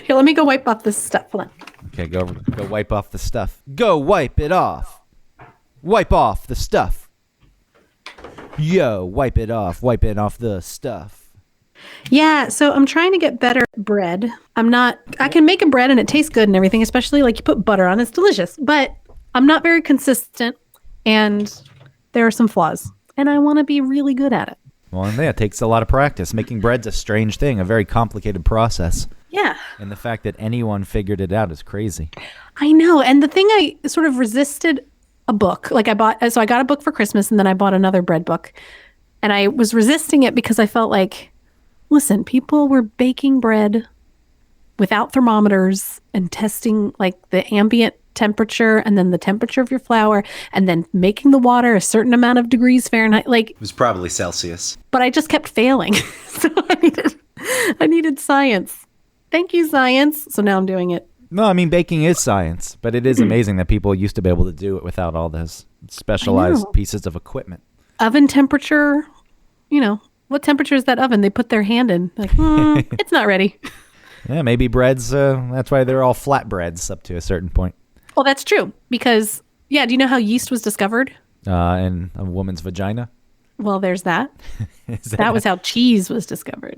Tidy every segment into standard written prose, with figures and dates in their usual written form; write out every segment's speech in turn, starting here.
Here, let me go wipe off this stuff. Hold on. Okay, go wipe off the stuff. Go wipe it off. Wipe off the stuff. Yo, wipe it off. Wipe it off the stuff. Yeah, so I'm trying to get better at bread. I can make a bread and it tastes good and everything, especially like you put butter on, it's delicious. But I'm not very consistent and there are some flaws. And I want to be really good at it. Well, and yeah, it takes a lot of practice. Making bread's a strange thing, a very complicated process. Yeah. And the fact that anyone figured it out is crazy. I know. And the thing I sort of resisted a book. Like I got a book for Christmas and then I bought another bread book. And I was resisting it because I felt like, listen, people were baking bread without thermometers and testing like the ambient temperature and then the temperature of your flour and then making the water a certain amount of degrees Fahrenheit. Like It was probably Celsius. But I just kept failing. So I needed science. Thank you, science. So now I'm doing it. No, I mean, baking is science, but it is amazing that people used to be able to do it without all those specialized pieces of equipment. Oven temperature, what temperature is that oven? They put their hand in. Like, it's not ready. Yeah, maybe breads, that's why they're all flatbreads up to a certain point. Well, that's true. Because, do you know how yeast was discovered? In a woman's vagina? Well, there's that. That was how cheese was discovered.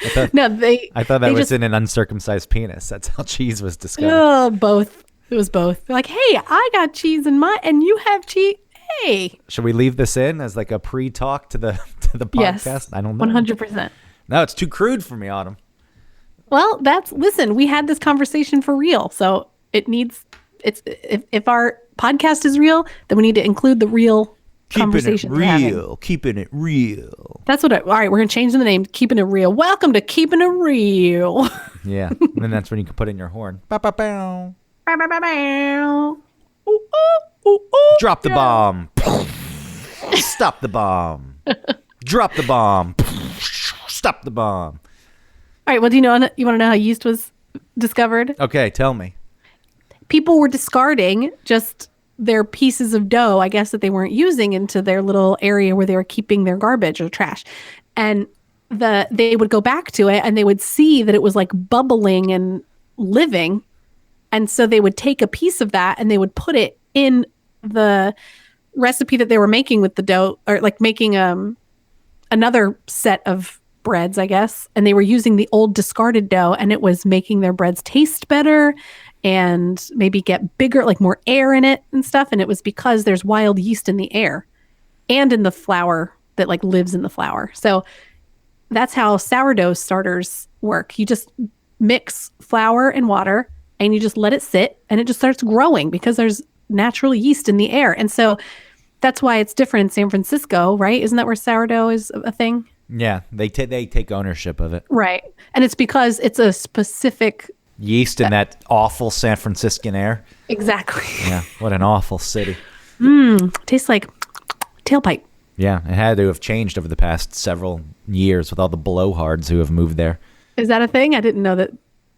I thought that was in an uncircumcised penis. That's how cheese was discovered. Oh, both. It was both. They're like, hey, I got cheese in my, and you have cheese. Hey. Should we leave this in as like a pre-talk to the podcast? Yes, I don't know. 100%. No, it's too crude for me, Autumn. Well, listen, we had this conversation for real. So if our podcast is real, then we need to include the real conversation. Keeping it real. That's all right, we're going to change the name, Keeping It Real. Welcome to Keeping It Real. Yeah, and that's when you can put in your horn. Bow, bow, bow. Bow, bow, bow, bow. Ooh, ooh, ooh, ooh, Drop the bomb. Stop the bomb. Drop the bomb. Stop the bomb. All right, well, you want to know how yeast was discovered? Okay, tell me. People were discarding just their pieces of dough, I guess, that they weren't using into their little area where they were keeping their garbage or trash. And they would go back to it and they would see that it was like bubbling and living. And so they would take a piece of that and they would put it in the recipe that they were making with the dough, or like making another set of breads, I guess. And they were using the old discarded dough and it was making their breads taste better and maybe get bigger, like more air in it and stuff. And it was because there's wild yeast in the air and in the flour that like lives in the flour. So that's how sourdough starters work. You just mix flour and water and you just let it sit and it just starts growing because there's natural yeast in the air. And so that's why it's different in San Francisco, right? Isn't that where sourdough is a thing? Yeah, they take ownership of it. Right. And it's because it's a specific yeast in that awful San Franciscan air. Exactly. Yeah, what an awful city. Tastes like tailpipe. Yeah, it had to have changed over the past several years with all the blowhards who have moved there. Is that a thing? I didn't know that.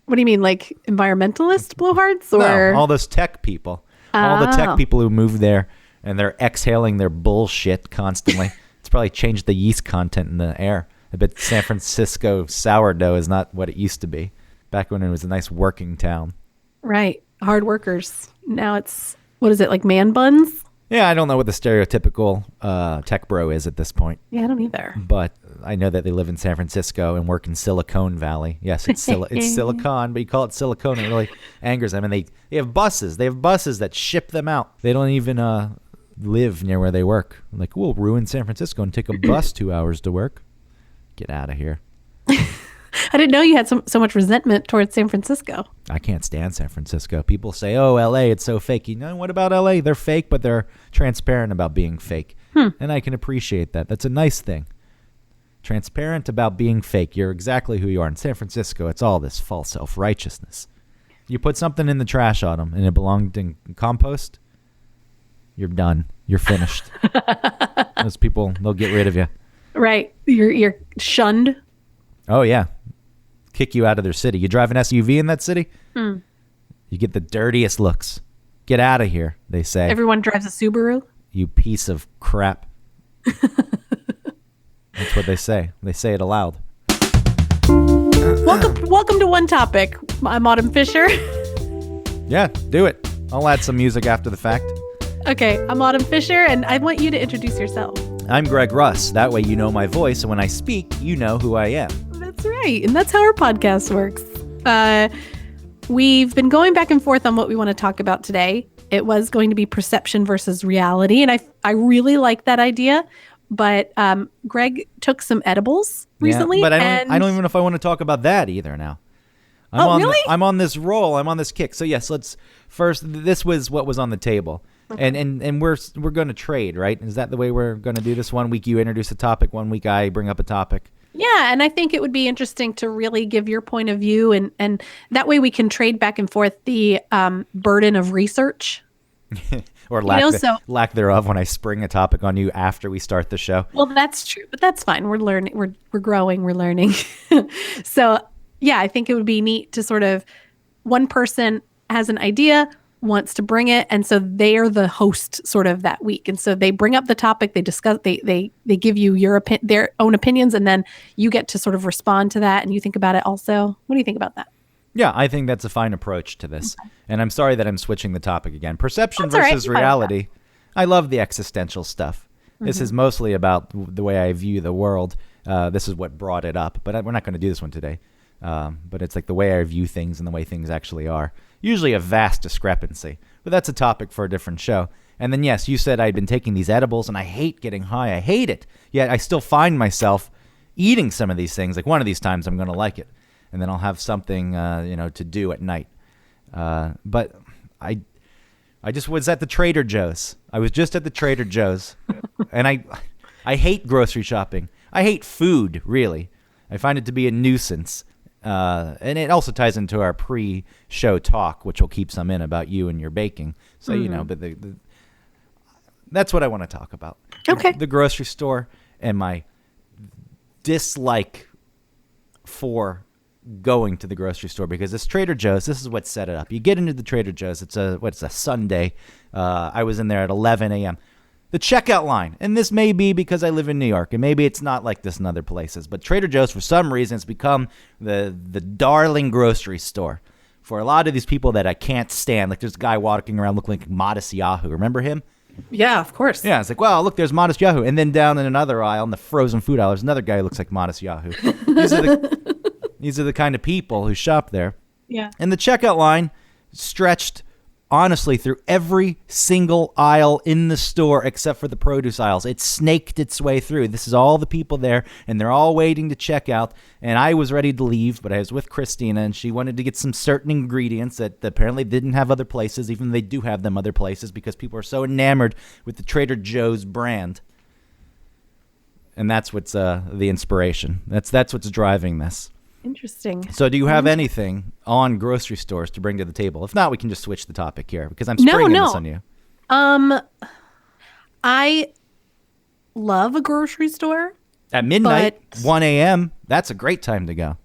What do you mean, like environmentalist blowhards? Or No, all those tech people. All the tech people who moved there and they're exhaling their bullshit constantly. It's probably changed the yeast content in the air. I bet San Francisco sourdough is not what it used to be back when it was a nice working town. Right. Hard workers. Now it's, what is it, like man buns? Yeah, I don't know what the stereotypical tech bro is at this point. Yeah, I don't either. But I know that they live in San Francisco and work in Silicon Valley. Yes, it's Silicon, but you call it Silicon. It really angers them. And they have buses. They have buses that ship them out. They don't even live near where they work. Like, we'll ruin San Francisco and take a bus 2 hours to work. Get out of here. I didn't know you had so much resentment towards San Francisco. I can't stand San Francisco. People say, oh, L.A., it's so fake. You know what about L.A.? They're fake, but they're transparent about being fake. And I can appreciate that. That's a nice thing. Transparent about being fake. You're exactly who you are. In San Francisco, it's all this false self-righteousness. You put something in the trash on them and it belonged in compost, you're done. You're finished. Those people, they'll get rid of you. Right. You're shunned. Oh, yeah. Kick you out of their city. You drive an SUV in that city, you get the dirtiest looks. Get out of here, they say. Everyone drives a Subaru. You piece of crap. That's what they say. They say it aloud. Welcome welcome to One Topic. I'm Autumn Fisher. Yeah, do it. I'll add some music after the fact. Okay, I'm Autumn Fisher, and I want you to introduce yourself. I'm Greg Russ. That way you know my voice, and when I speak, you know who I am. That's right, and that's how our podcast works. We've been going back and forth on what we want to talk about today. It was going to be perception versus reality, and I really like that idea. But Greg took some edibles recently, but I don't even know if I want to talk about that either now. Really? I'm on this roll. I'm on this kick. So yes, let's first. This was what was on the table, and we're going to trade, right? Is that the way we're going to do this? 1 week you introduce a topic, 1 week I bring up a topic. Yeah, and I think it would be interesting to really give your point of view, and that way we can trade back and forth the burden of research. Or lack thereof when I spring a topic on you after we start the show. Well, that's true, but that's fine. We're learning. We're growing. We're learning. So, yeah, I think it would be neat to sort of one person has an idea, wants to bring it, and so they are the host sort of that week. And so they bring up the topic, they discuss, they give you their own opinions, and then you get to sort of respond to that, and you think about it also. What do you think about that? Yeah, I think that's a fine approach to this. Okay. And I'm sorry that I'm switching the topic again. Perception that's versus reality. I love the existential stuff. Mm-hmm. This is mostly about the way I view the world. This is what brought it up, but we're not going to do this one today. But it's like the way I view things and the way things actually are. Usually a vast discrepancy, but that's a topic for a different show. And then, yes, you said I'd been taking these edibles, and I hate getting high. I hate it. Yet I still find myself eating some of these things. Like one of these times I'm going to like it. And then I'll have something, to do at night. But I just was at the Trader Joe's. I was just at the Trader Joe's, and I hate grocery shopping. I hate food, really. I find it to be a nuisance. And it also ties into our pre-show talk, which will keep some in about you and your baking. So, but that's what I want to talk about. Okay. The grocery store and my dislike for going to the grocery store, because this Trader Joe's, this is what set it up. You get into the Trader Joe's. It's a Sunday. I was in there at 11 a.m. The checkout line, and this may be because I live in New York, and maybe it's not like this in other places, but Trader Joe's, for some reason, has become the darling grocery store for a lot of these people that I can't stand. Like there's a guy walking around looking like Modest Yahoo. Remember him? Yeah, of course. Yeah, it's like, wow, look, there's Modest Yahoo. And then down in another aisle, in the frozen food aisle, there's another guy who looks like Modest Yahoo. These are the kind of people who shop there. Yeah. And the checkout line stretched, honestly, through every single aisle in the store except for the produce aisles. It snaked its way through. This is all the people there, and they're all waiting to check out. And I was ready to leave, but I was with Christina, and she wanted to get some certain ingredients that apparently didn't have other places, even though they do have them other places, because people are so enamored with the Trader Joe's brand. And that's what's the inspiration. That's what's driving this. Interesting. So do you have anything on grocery stores to bring to the table? If not, we can just switch the topic here, because I'm springing this on you. I love a grocery store. At midnight, 1 a.m., that's a great time to go.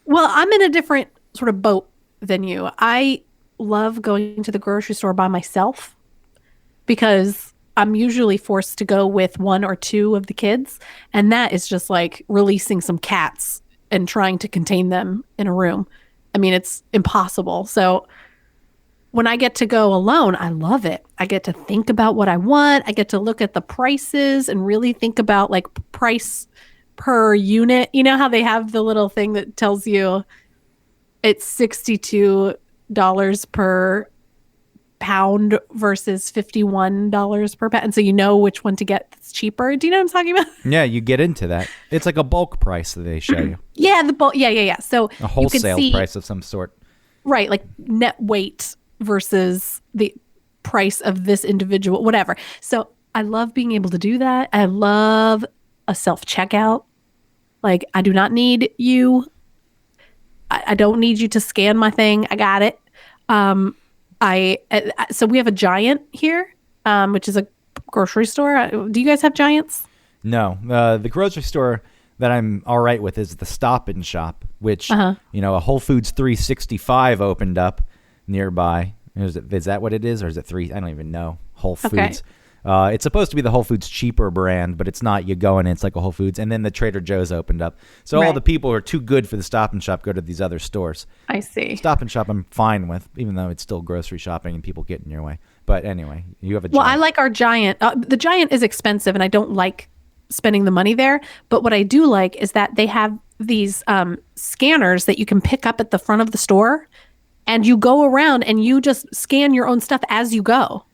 Well, I'm in a different sort of boat than you. I love going to the grocery store by myself because I'm usually forced to go with one or two of the kids. And that is just like releasing some cats and trying to contain them in a room. I mean, it's impossible. So when I get to go alone, I love it. I get to think about what I want. I get to look at the prices and really think about like price per unit. You know how they have the little thing that tells you it's $62 per pound versus $51 per pound. And so you know which one to get that's cheaper. Do you know what I'm talking about? Yeah, you get into that. It's like a bulk price that they show you. Yeah, the bulk. Yeah. So a wholesale price of some sort. Right, like net weight versus the price of this individual, whatever. So I love being able to do that. I love a self-checkout. Like, I do not need you. I don't need you to scan my thing. I got it. So we have a Giant here, which is a grocery store. Do you guys have Giants? No. The grocery store that I'm all right with is the Stop and Shop, which, a Whole Foods 365 opened up nearby. Is that what it is? Or is it I don't even know. Whole Foods. It's supposed to be the Whole Foods cheaper brand, but it's not. You go in, it's like a Whole Foods. And then the Trader Joe's opened up. So all Right. the people who are too good for the Stop and Shop go to these other stores. I see. Stop and Shop I'm fine with, even though it's still grocery shopping and people get in your way. But anyway, you have a Well, I Giant. like our Giant. The Giant is expensive, and I don't like spending the money there. But what I do like is that they have these scanners that you can pick up at the front of the store, and you go around and you just scan your own stuff as you go,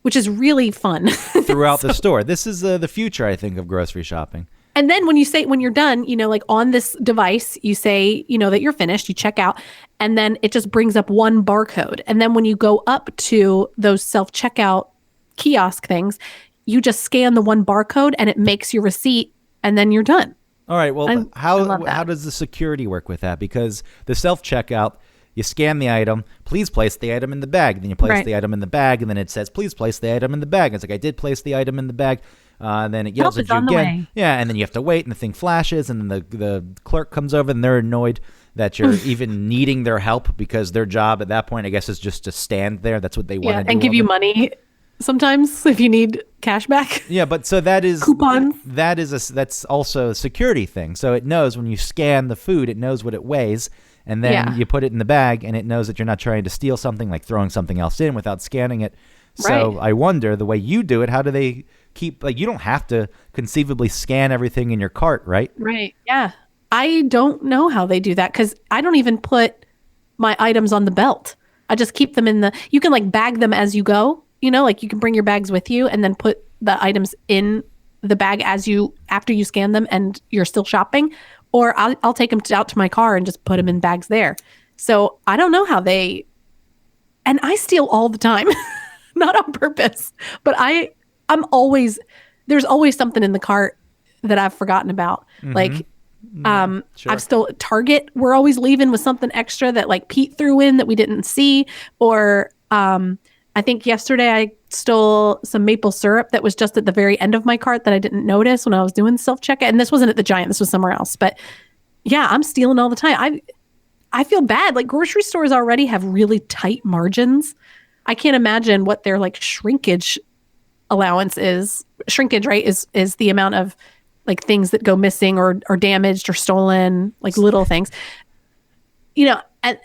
which is really fun. throughout the store. This is the future, I think, of grocery shopping. And then when you're done, like on this device, you say, that you're finished, you check out, and then it just brings up one barcode. And then when you go up to those self-checkout kiosk things, you just scan the one barcode and it makes your receipt, and then you're done. All right. Well, I love how that. does the security work with that? Because the self-checkout, you scan the item, please place the item in the bag. Then you place Right. the item in the bag, and then it says, please place the item in the bag. It's like, I did place the item in the bag. Then it yells Help at is you on the again. way. Yeah, and then you have to wait, and the thing flashes, and then the clerk comes over, and they're annoyed that you're even needing their help, because their job at that point, I guess, is just to stand there. That's what they want to do. And give all you day. money sometimes if you need cash back. Yeah, but so that is Coupons. that's also a security thing. So it knows when you scan the food, it knows what it weighs, and then Yeah. you put it in the bag, and it knows that you're not trying to steal something, like throwing something else in without scanning it. So Right. I wonder, the way you do it, how do they keep, like, you don't have to conceivably scan everything in your cart, right? Right. Yeah. I don't know how they do that because I don't even put my items on the belt. I just keep them you can like bag them as you go, like you can bring your bags with you and then put the items in the bag after you scan them and you're still shopping, or I'll take them out to my car and just put them in bags there. So I don't know how and I steal all the time, not on purpose, but there's always something in the cart that I've forgotten about. Like, Sure. I've still at Target. We're always leaving with something extra that like Pete threw in that we didn't see. Or I think yesterday I stole some maple syrup that was just at the very end of my cart that I didn't notice when I was doing self-checkout. And this wasn't at the Giant. This was somewhere else. But yeah, I'm stealing all the time. I feel bad. Like grocery stores already have really tight margins. I can't imagine what their like shrinkage allowance is. Shrinkage, right, is the amount of like things that go missing or damaged or stolen, like little things.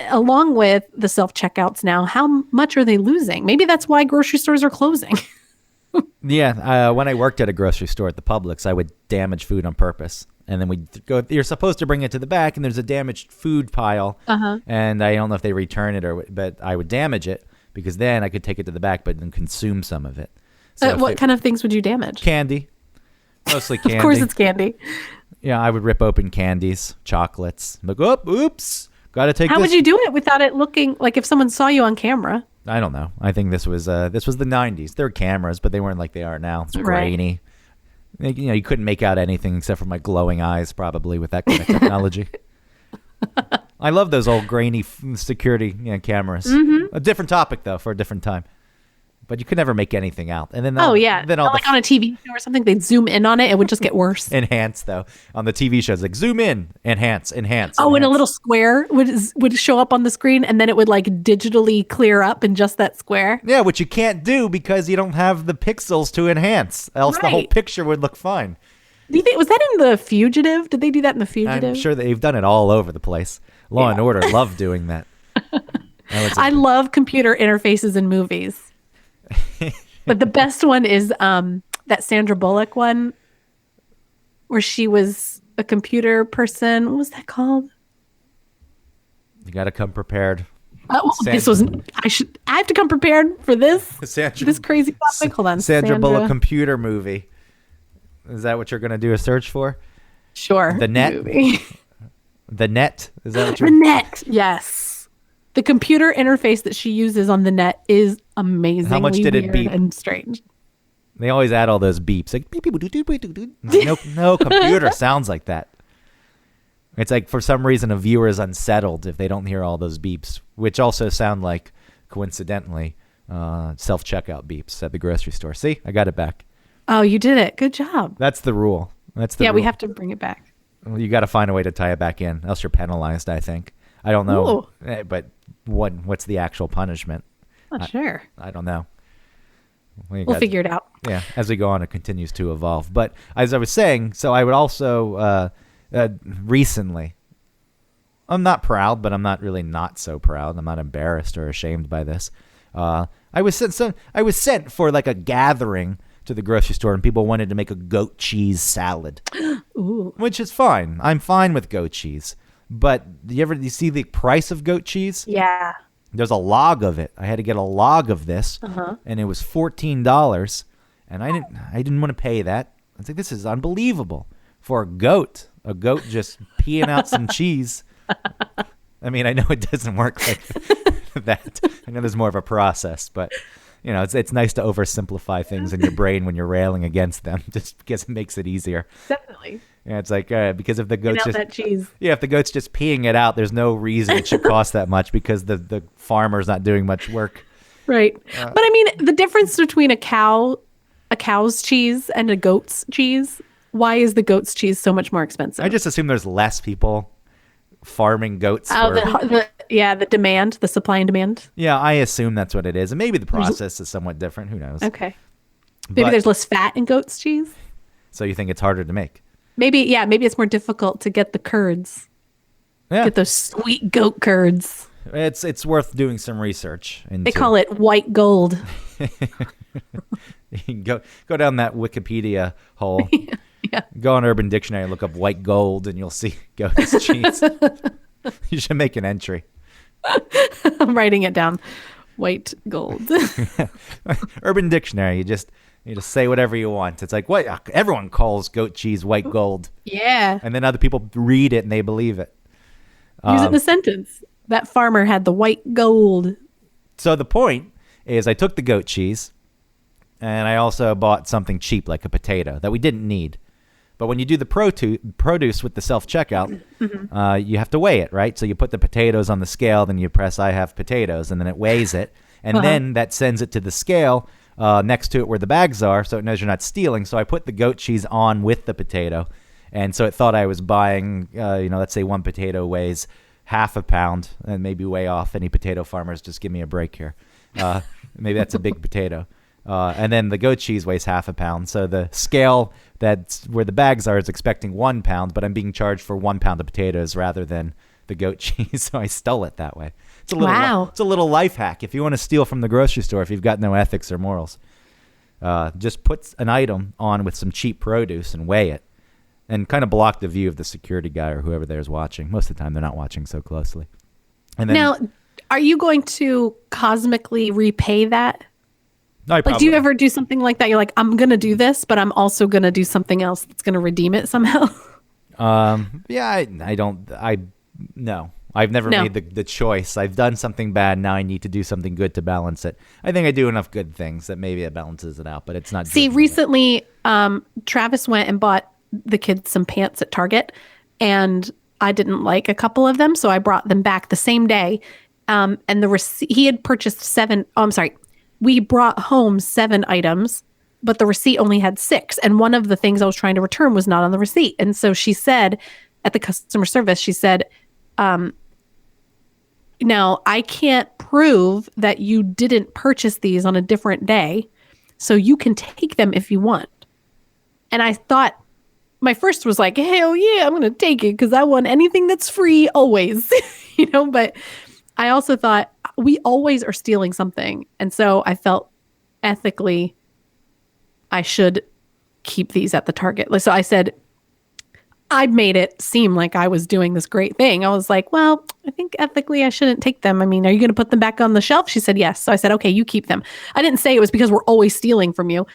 Along with the self-checkouts now, how much are they losing? Maybe that's why grocery stores are closing. Yeah, when I worked at a grocery store at the Publix, I would damage food on purpose. And then we'd go, you're supposed to bring it to the back, and there's a damaged food pile. And I don't know if they return it, but I would damage it, because then I could take it to the back, but then consume some of it. So What kind of things would you damage? Candy. Mostly candy. Of course it's candy. Yeah, I would rip open candies, chocolates. I'm like, oops, got to take How this. would you do it without it looking like if someone saw you on camera? I don't know. I think this was the 90s. There were cameras, but they weren't like they are now. It's Right. grainy. You couldn't make out anything except for my glowing eyes, probably, with that kind of technology. I love those old grainy security cameras. A different topic, though, for a different time. But you could never make anything out. And then Oh yeah, then all like the on a TV show or something, they'd zoom in on it. It would just get worse. enhance, though, on the TV shows, like zoom in, enhance. Oh, and a enhance. little square would show up on the screen, and then it would like digitally clear up in just that square. Yeah, which you can't do because you don't have the pixels to enhance. Else the whole Right. picture would look fine. Do you think was that in The Fugitive? Did they do that in The Fugitive? I'm sure they've done it all over the place. Law and Order love doing that. I love computer interfaces in movies. But the best one is that Sandra Bullock one where she was a computer person. What was that called? You got to come prepared. This was I have to come prepared for this Sandra- this crazy topic. Hold on. Sandra Bullock computer movie. Is that what you're going to do a search for? Sure. The Net? movie. The Net? Is that what The you're... Net. Yes. The computer interface that she uses on the Net is amazing. How much did it beep? And strange. They always add all those beeps. Like, beep, beep, doo, doo, doo, doo, doo. No computer sounds like that. It's like, for some reason, a viewer is unsettled if they don't hear all those beeps, which also sound like, coincidentally, self-checkout beeps at the grocery store. See? I got it back. Oh, you did it. Good job. That's the rule. That's the Yeah, we rule. have to bring it back. Well, you got to find a way to tie it back in, else you're penalized, I think. I don't know, but what's the actual punishment? Not sure. I don't know. We'll figure it out. Yeah, as we go on, it continues to evolve. But as I was saying, so I would also recently, I'm not proud, but I'm not really not so proud. I'm not embarrassed or ashamed by this. I was sent for like a gathering to the grocery store, and people wanted to make a goat cheese salad, Ooh. which is fine. I'm fine with goat cheese. But do you see the price of goat cheese? Yeah. There's a log of it. I had to get a log of this, and it was $14, and I didn't want to pay that. I was like, this is unbelievable for a goat just peeing out some cheese. I mean, I know it doesn't work like that. I know there's more of a process, but it's nice to oversimplify things in your brain when you're railing against them, just because it makes it easier. Definitely. Yeah, it's like because if the goat's that cheese. if the goat's just peeing it out, there's no reason it should cost that much because the farmer's not doing much work. Right. But I mean, the difference between a cow's cheese and a goat's cheese, why is the goat's cheese so much more expensive? I just assume there's less people farming goats. The demand, the supply and demand. Yeah, I assume that's what it is. And maybe the process is somewhat different. Who knows? Okay. Maybe there's less fat in goat's cheese. So you think it's harder to make? Maybe it's more difficult to get the curds. Yeah. Get those sweet goat curds. It's worth doing some research into. They call it white gold. You can go down that Wikipedia hole. Yeah. Go on Urban Dictionary and look up white gold, and you'll see goat's cheese. You should make an entry. I'm writing it down. White gold. Urban Dictionary. You just say whatever you want. It's like what everyone calls goat cheese white gold. Yeah. And then other people read it and they believe it. Use it in a sentence. That farmer had the white gold. So the point is I took the goat cheese and I also bought something cheap like a potato that we didn't need. But when you do the produce with the self-checkout, you have to weigh it, right? So you put the potatoes on the scale, then you press I have potatoes, and then it weighs it. And then that sends it to the scale next to it where the bags are, so it knows you're not stealing. So I put the goat cheese on with the potato. And so it thought I was buying, let's say one potato weighs half a pound, and maybe way off. Any potato farmers, just give me a break here. Maybe that's a big potato. And then the goat cheese weighs half a pound. So the scale that's where the bags are is expecting 1 pound, but I'm being charged for 1 pound of potatoes rather than the goat cheese. So I stole it that way. It's a little life hack. If you want to steal from the grocery store, if you've got no ethics or morals, just put an item on with some cheap produce and weigh it and kind of block the view of the security guy or whoever there's watching. Most of the time they're not watching so closely. And then, now, are you going to cosmically repay that? Like, do you ever do something like that? You're like, I'm going to do this, but I'm also going to do something else that's going to redeem it somehow. No. I've never made the choice. I've done something bad. Now I need to do something good to balance it. I think I do enough good things that maybe it balances it out, but it's not. See, recently, Travis went and bought the kids some pants at Target, and I didn't like a couple of them, so I brought them back the same day. And the receipt, he had purchased 7. Oh, I'm sorry. We brought home 7 items, but the receipt only had 6. And one of the things I was trying to return was not on the receipt. And so she said at the customer service, she said, now I can't prove that you didn't purchase these on a different day, so you can take them if you want. And I thought, my first was like, hell yeah, I'm going to take it because I want anything that's free always, but I also thought we always are stealing something. And so I felt ethically I should keep these at the Target. So I said, I made it seem like I was doing this great thing. I was like, well, I think ethically I shouldn't take them. I mean, are you going to put them back on the shelf? She said, yes. So I said, okay, you keep them. I didn't say it was because we're always stealing from you.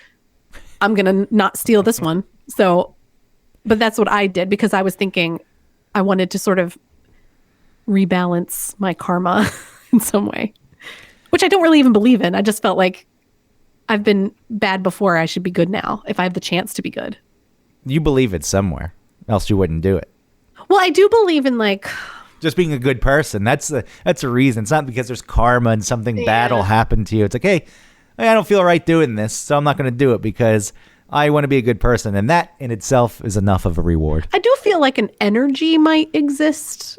I'm going to not steal this one. But that's what I did because I was thinking I wanted to sort of rebalance my karma in some way, which I don't really even believe in. I just felt like I've been bad before. I should be good now if I have the chance to be good. You believe it somewhere, else you wouldn't do it. Well, I do believe in just being a good person. That's a reason. It's not because there's karma and something bad will happen to you. It's like, hey, I don't feel right doing this, so I'm not going to do it because I want to be a good person. And that in itself is enough of a reward. I do feel like an energy might exist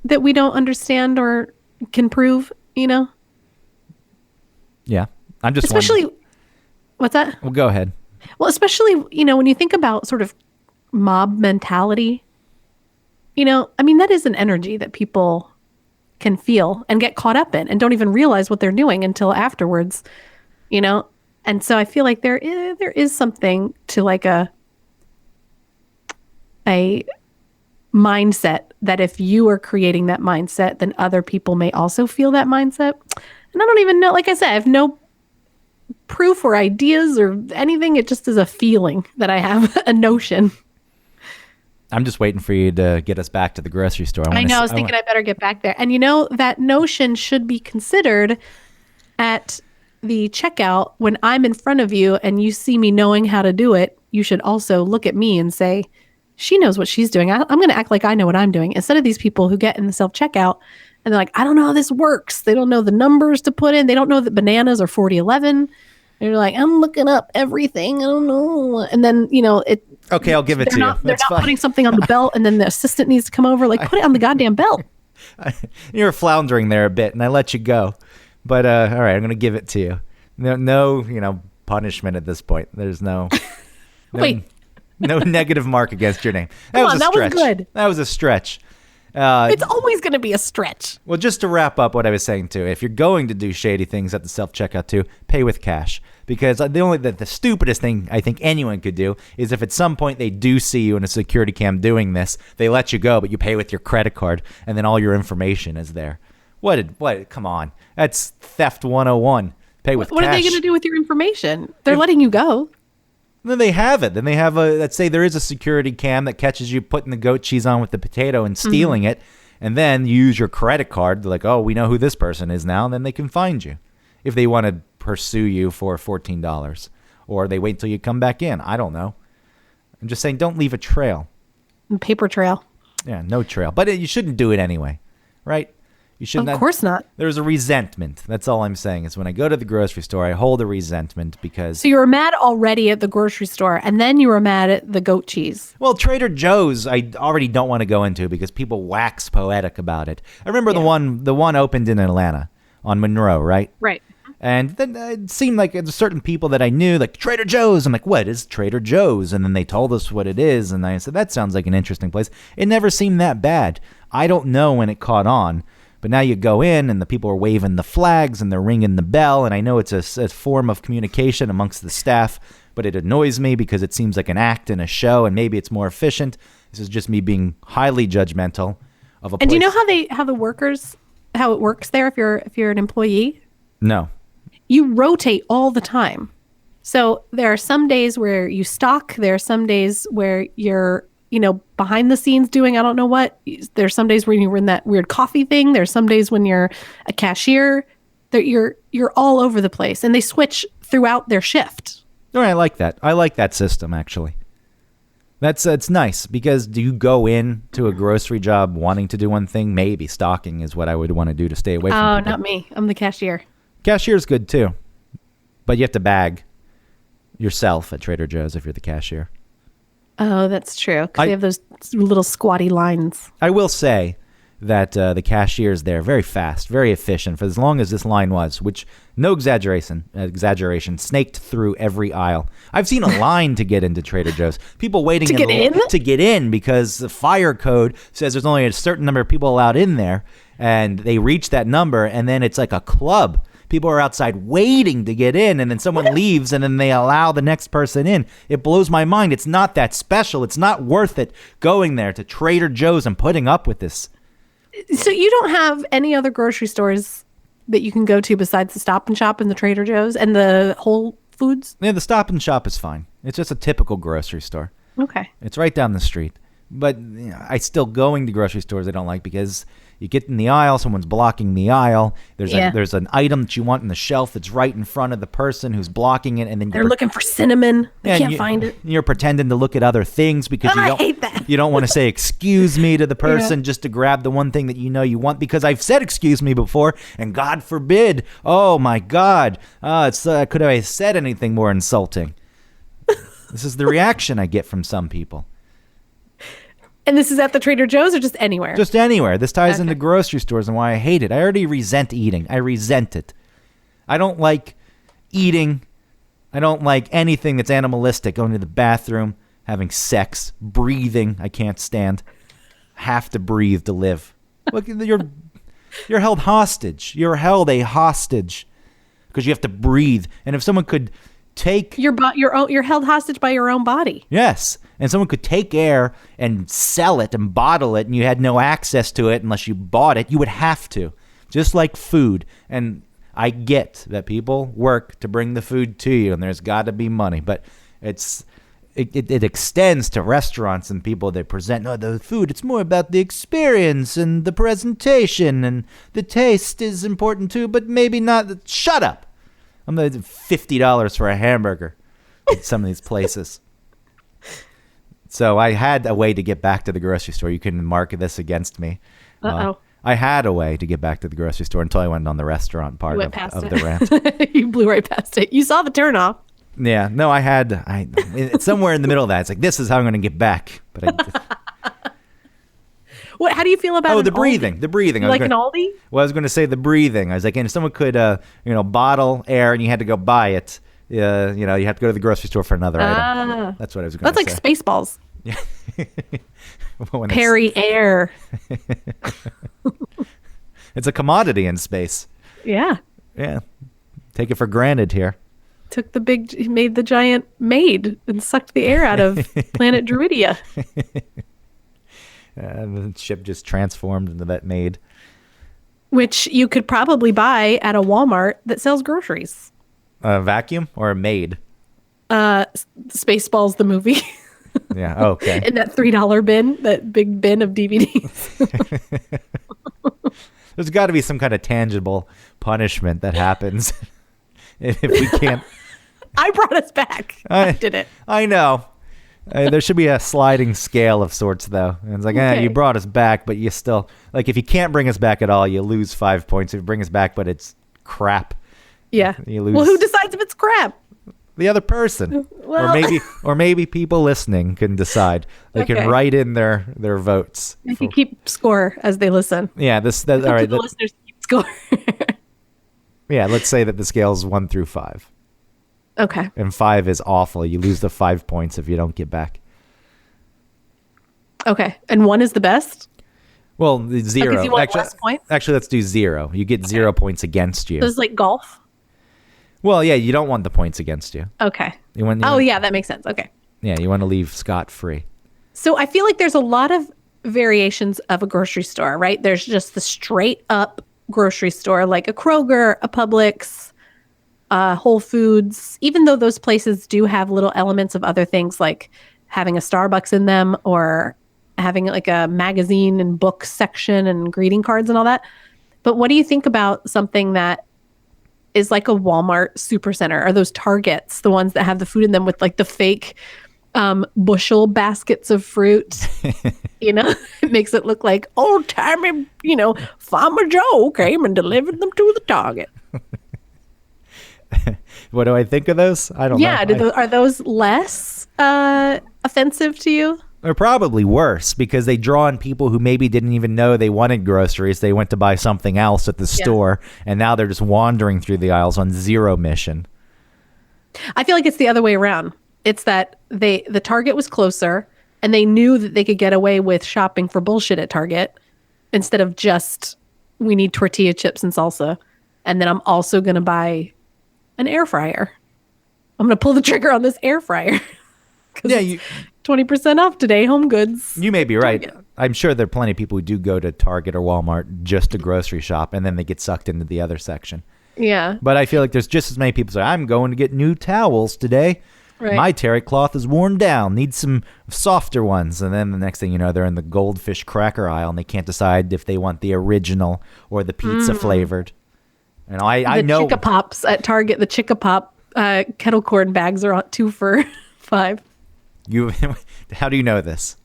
that we don't understand or can prove, Yeah. I'm just especially What's that? Well, go ahead. Well, especially, when you think about sort of mob mentality, I mean, that is an energy that people can feel and get caught up in and don't even realize what they're doing until afterwards, And so I feel like there is something to like a mindset that if you are creating that mindset, then other people may also feel that mindset. And I don't even know, like I said, I have no proof or ideas or anything. It just is a feeling that I have, a notion. I'm just waiting for you to get us back to the grocery store. I know. I was thinking I better get back there. And that notion should be considered at the checkout when I'm in front of you and you see me knowing how to do it. You should also look at me and say, she knows what she's doing. I'm going to act like I know what I'm doing. Instead of these people who get in the self-checkout and they're like, I don't know how this works. They don't know the numbers to put in. They don't know that bananas are 4011. They're like, I'm looking up everything. I don't know. And then, okay, I'll give it to you. They're not putting something on the belt, and then the assistant needs to come over. Like, put it on the goddamn belt. You were floundering there a bit, and I let you go. But all right, I'm going to give it to you. No, punishment at this point. There's no. Wait. No negative mark against your name. That was good. That was a stretch. It's always going to be a stretch. Well, just to wrap up what I was saying too, if you're going to do shady things at the self-checkout too, pay with cash. Because the stupidest thing I think anyone could do is if at some point they do see you in a security cam doing this, they let you go, but you pay with your credit card, and then all your information is there. What? Come on, that's theft 101. Pay with cash. What are they going to do with your information? They're letting you go. Then they have it. Then they have let's say there is a security cam that catches you putting the goat cheese on with the potato and stealing it, and then you use your credit card. They're like, oh, we know who this person is now. And then they can find you if they want to pursue you for $14, or they wait until you come back in. I don't know. I'm just saying, don't leave a trail. Paper trail. Yeah, no trail. But you shouldn't do it anyway, right? You should Of course not. There's a resentment. That's all I'm saying is when I go to the grocery store, I hold a resentment because... So you were mad already at the grocery store, and then you were mad at the goat cheese. Well, Trader Joe's, I already don't want to go into because people wax poetic about it. I remember the one opened in Atlanta on Monroe, right? Right. And then it seemed like there's certain people that I knew, like Trader Joe's. I'm like, what is Trader Joe's? And then they told us what it is, and I said, that sounds like an interesting place. It never seemed that bad. I don't know when it caught on. But now you go in and the people are waving the flags and they're ringing the bell. And I know it's a form of communication amongst the staff, but it annoys me because it seems like an act and a show, and maybe it's more efficient. This is just me being highly judgmental of a place. And do you know how it works there if you're an employee? No. You rotate all the time. So there are some days where you stock. There are some days where you're behind the scenes doing I don't know what. There's some days where you're in that weird coffee thing. There's some days when you're a cashier. You're all over the place, and they switch throughout their shift. All right, I like that. I like that system actually. It's nice because do you go in to a grocery job wanting to do one thing? Maybe stocking is what I would want to do to stay away from people. Oh, not me. I'm the cashier. Cashier's good too, but you have to bag yourself at Trader Joe's if you're the cashier. Oh, that's true. Because they have those little squatty lines. I will say that the cashiers there very fast, very efficient for as long as this line was, which no exaggeration, snaked through every aisle. I've seen a line to get into Trader Joe's. People waiting to get in because the fire code says there's only a certain number of people allowed in there, and they reach that number, and then it's like a club. People are outside waiting to get in, and then someone leaves, and then they allow the next person in. It blows my mind. It's not that special. It's not worth it going there to Trader Joe's and putting up with this. So you don't have any other grocery stores that you can go to besides the Stop and Shop and the Trader Joe's and the Whole Foods? Yeah, the Stop and Shop is fine. It's just a typical grocery store. Okay. It's right down the street. But I still going to grocery stores I don't like because you get in the aisle, someone's blocking the aisle. There's an item that you want in the shelf that's right in front of the person who's blocking it, and then they're looking for cinnamon. They can't find it. You're pretending to look at other things because I hate that. You don't want to say excuse me to the person just to grab the one thing that you know you want, because I've said excuse me before, and God forbid, oh my God, could I have said anything more insulting? This is the reaction I get from some people. And this is at the Trader Joe's or just anywhere? Just anywhere. This ties into grocery stores and why I hate it. I already resent eating. I resent it. I don't like eating. I don't like anything that's animalistic. Going to the bathroom, having sex, breathing. I can't stand. Have to breathe to live. Look, you're held hostage. You're held a hostage because you have to breathe. And if someone could take you're held hostage by your own body. yes, and someone could take air and sell it and bottle it, and you had no access to it unless you bought it, you would have to, just like food. And I get that people work to bring the food to you, and there's got to be money, but it extends to restaurants and people that present the food. It's more about the experience and the presentation, and the taste is important too, but maybe not. Shut up. I'm going to $50 for a hamburger at some of these places. So I had a way to get back to the grocery store. You can mark this against me. I had a way to get back to the grocery store until I went on the restaurant part of the rant. You blew right past it. You saw the turnoff. Yeah, no, it's somewhere in the middle of that. It's like, this is how I'm going to get back. But How do you feel about the breathing? The breathing. Like an Aldi? Well, I was going to say the breathing. I was like, and if someone could, bottle air and you had to go buy it, you have to go to the grocery store for another item. That's what I was going to say. That's like Spaceballs. Yeah. Perry Air. It's a commodity in space. Yeah. Yeah. Take it for granted here. Made the giant maid and sucked the air out of planet Druidia. The ship just transformed into that maid. Which you could probably buy at a Walmart that sells groceries. A vacuum or a maid? Spaceballs the movie. Yeah. Oh, okay. In that $3 bin, that big bin of DVDs. There's got to be some kind of tangible punishment that happens if we can't. I brought us back. I did it. I know. There should be a sliding scale of sorts, though. And it's like, Okay. you brought us back, but you still, like, if you can't bring us back at all, you lose 5 points. If you bring us back, but it's crap, Yeah. you lose. Well, who decides if it's crap? The other person, Well- or maybe people listening can decide. They Okay. can write in their votes. If you keep score as they listen. Yeah, all right. The listeners keep score. Yeah, let's say that the scale is 1 through 5, Okay. and 5 is awful. You lose the 5 points if you don't get back. Okay. And 1 is the best? Well, the 0. Because you want less points? Actually, let's do 0. You get 0 points against you. So it's like golf? Well, yeah, you don't want the points against you. Okay. You want, Yeah, that makes sense. Okay. Yeah, you want to leave scot-free. So I feel like there's a lot of variations of a grocery store, right? There's just the straight up grocery store, like a Kroger, a Publix, Whole Foods, even though those places do have little elements of other things like having a Starbucks in them or having like a magazine and book section and greeting cards and all that. But what do you think about something that is like a Walmart supercenter? Are those Targets, the ones that have the food in them with like the fake bushel baskets of fruit? It makes it look like old timey, Farmer Joe came and delivered them to the Target. What do I think of those? I don't know. Yeah, are those less offensive to you? They're probably worse because they draw in people who maybe didn't even know they wanted groceries. They went to buy something else at the store, and now they're just wandering through the aisles on zero mission. I feel like it's the other way around. It's that the Target was closer, and they knew that they could get away with shopping for bullshit at Target instead of just, we need tortilla chips and salsa, and then I'm also going to buy an air fryer. I'm going to pull the trigger on this air fryer. Yeah, 20% off today, Home Goods. you may be right. Target. I'm sure there are plenty of people who do go to Target or Walmart just to grocery shop, and then they get sucked into the other section. Yeah. But I feel like there's just as many people say, I'm going to get new towels today. Right. My terry cloth is worn down. Need some softer ones. And then the next thing you know, they're in the goldfish cracker aisle, and they can't decide if they want the original or the pizza flavored. And I know. The Chicka Pops at Target, the Chicka Pop kettle corn bags are on 2 for $5. How do you know this?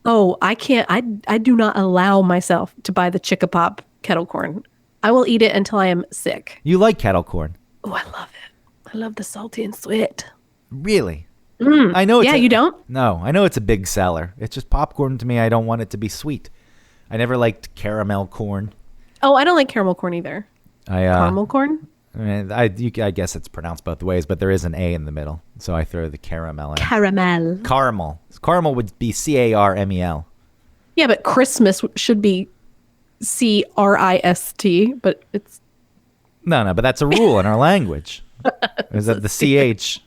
Oh, I can't. I do not allow myself to buy the Chicka Pop kettle corn. I will eat it until I am sick. You like kettle corn? Oh, I love it. I love the salty and sweet. Really? I know. Yeah, you don't? No, I know it's a big seller. It's just popcorn to me. I don't want it to be sweet. I never liked caramel corn. Oh, I don't like caramel corn either. Caramel corn? I guess it's pronounced both ways, but there is an A in the middle, so I throw the caramel in. Caramel. Caramel. Caramel would be Carmel. Yeah, but Christmas should be Crist, but it's No, but that's a rule in our language. Is that the CH?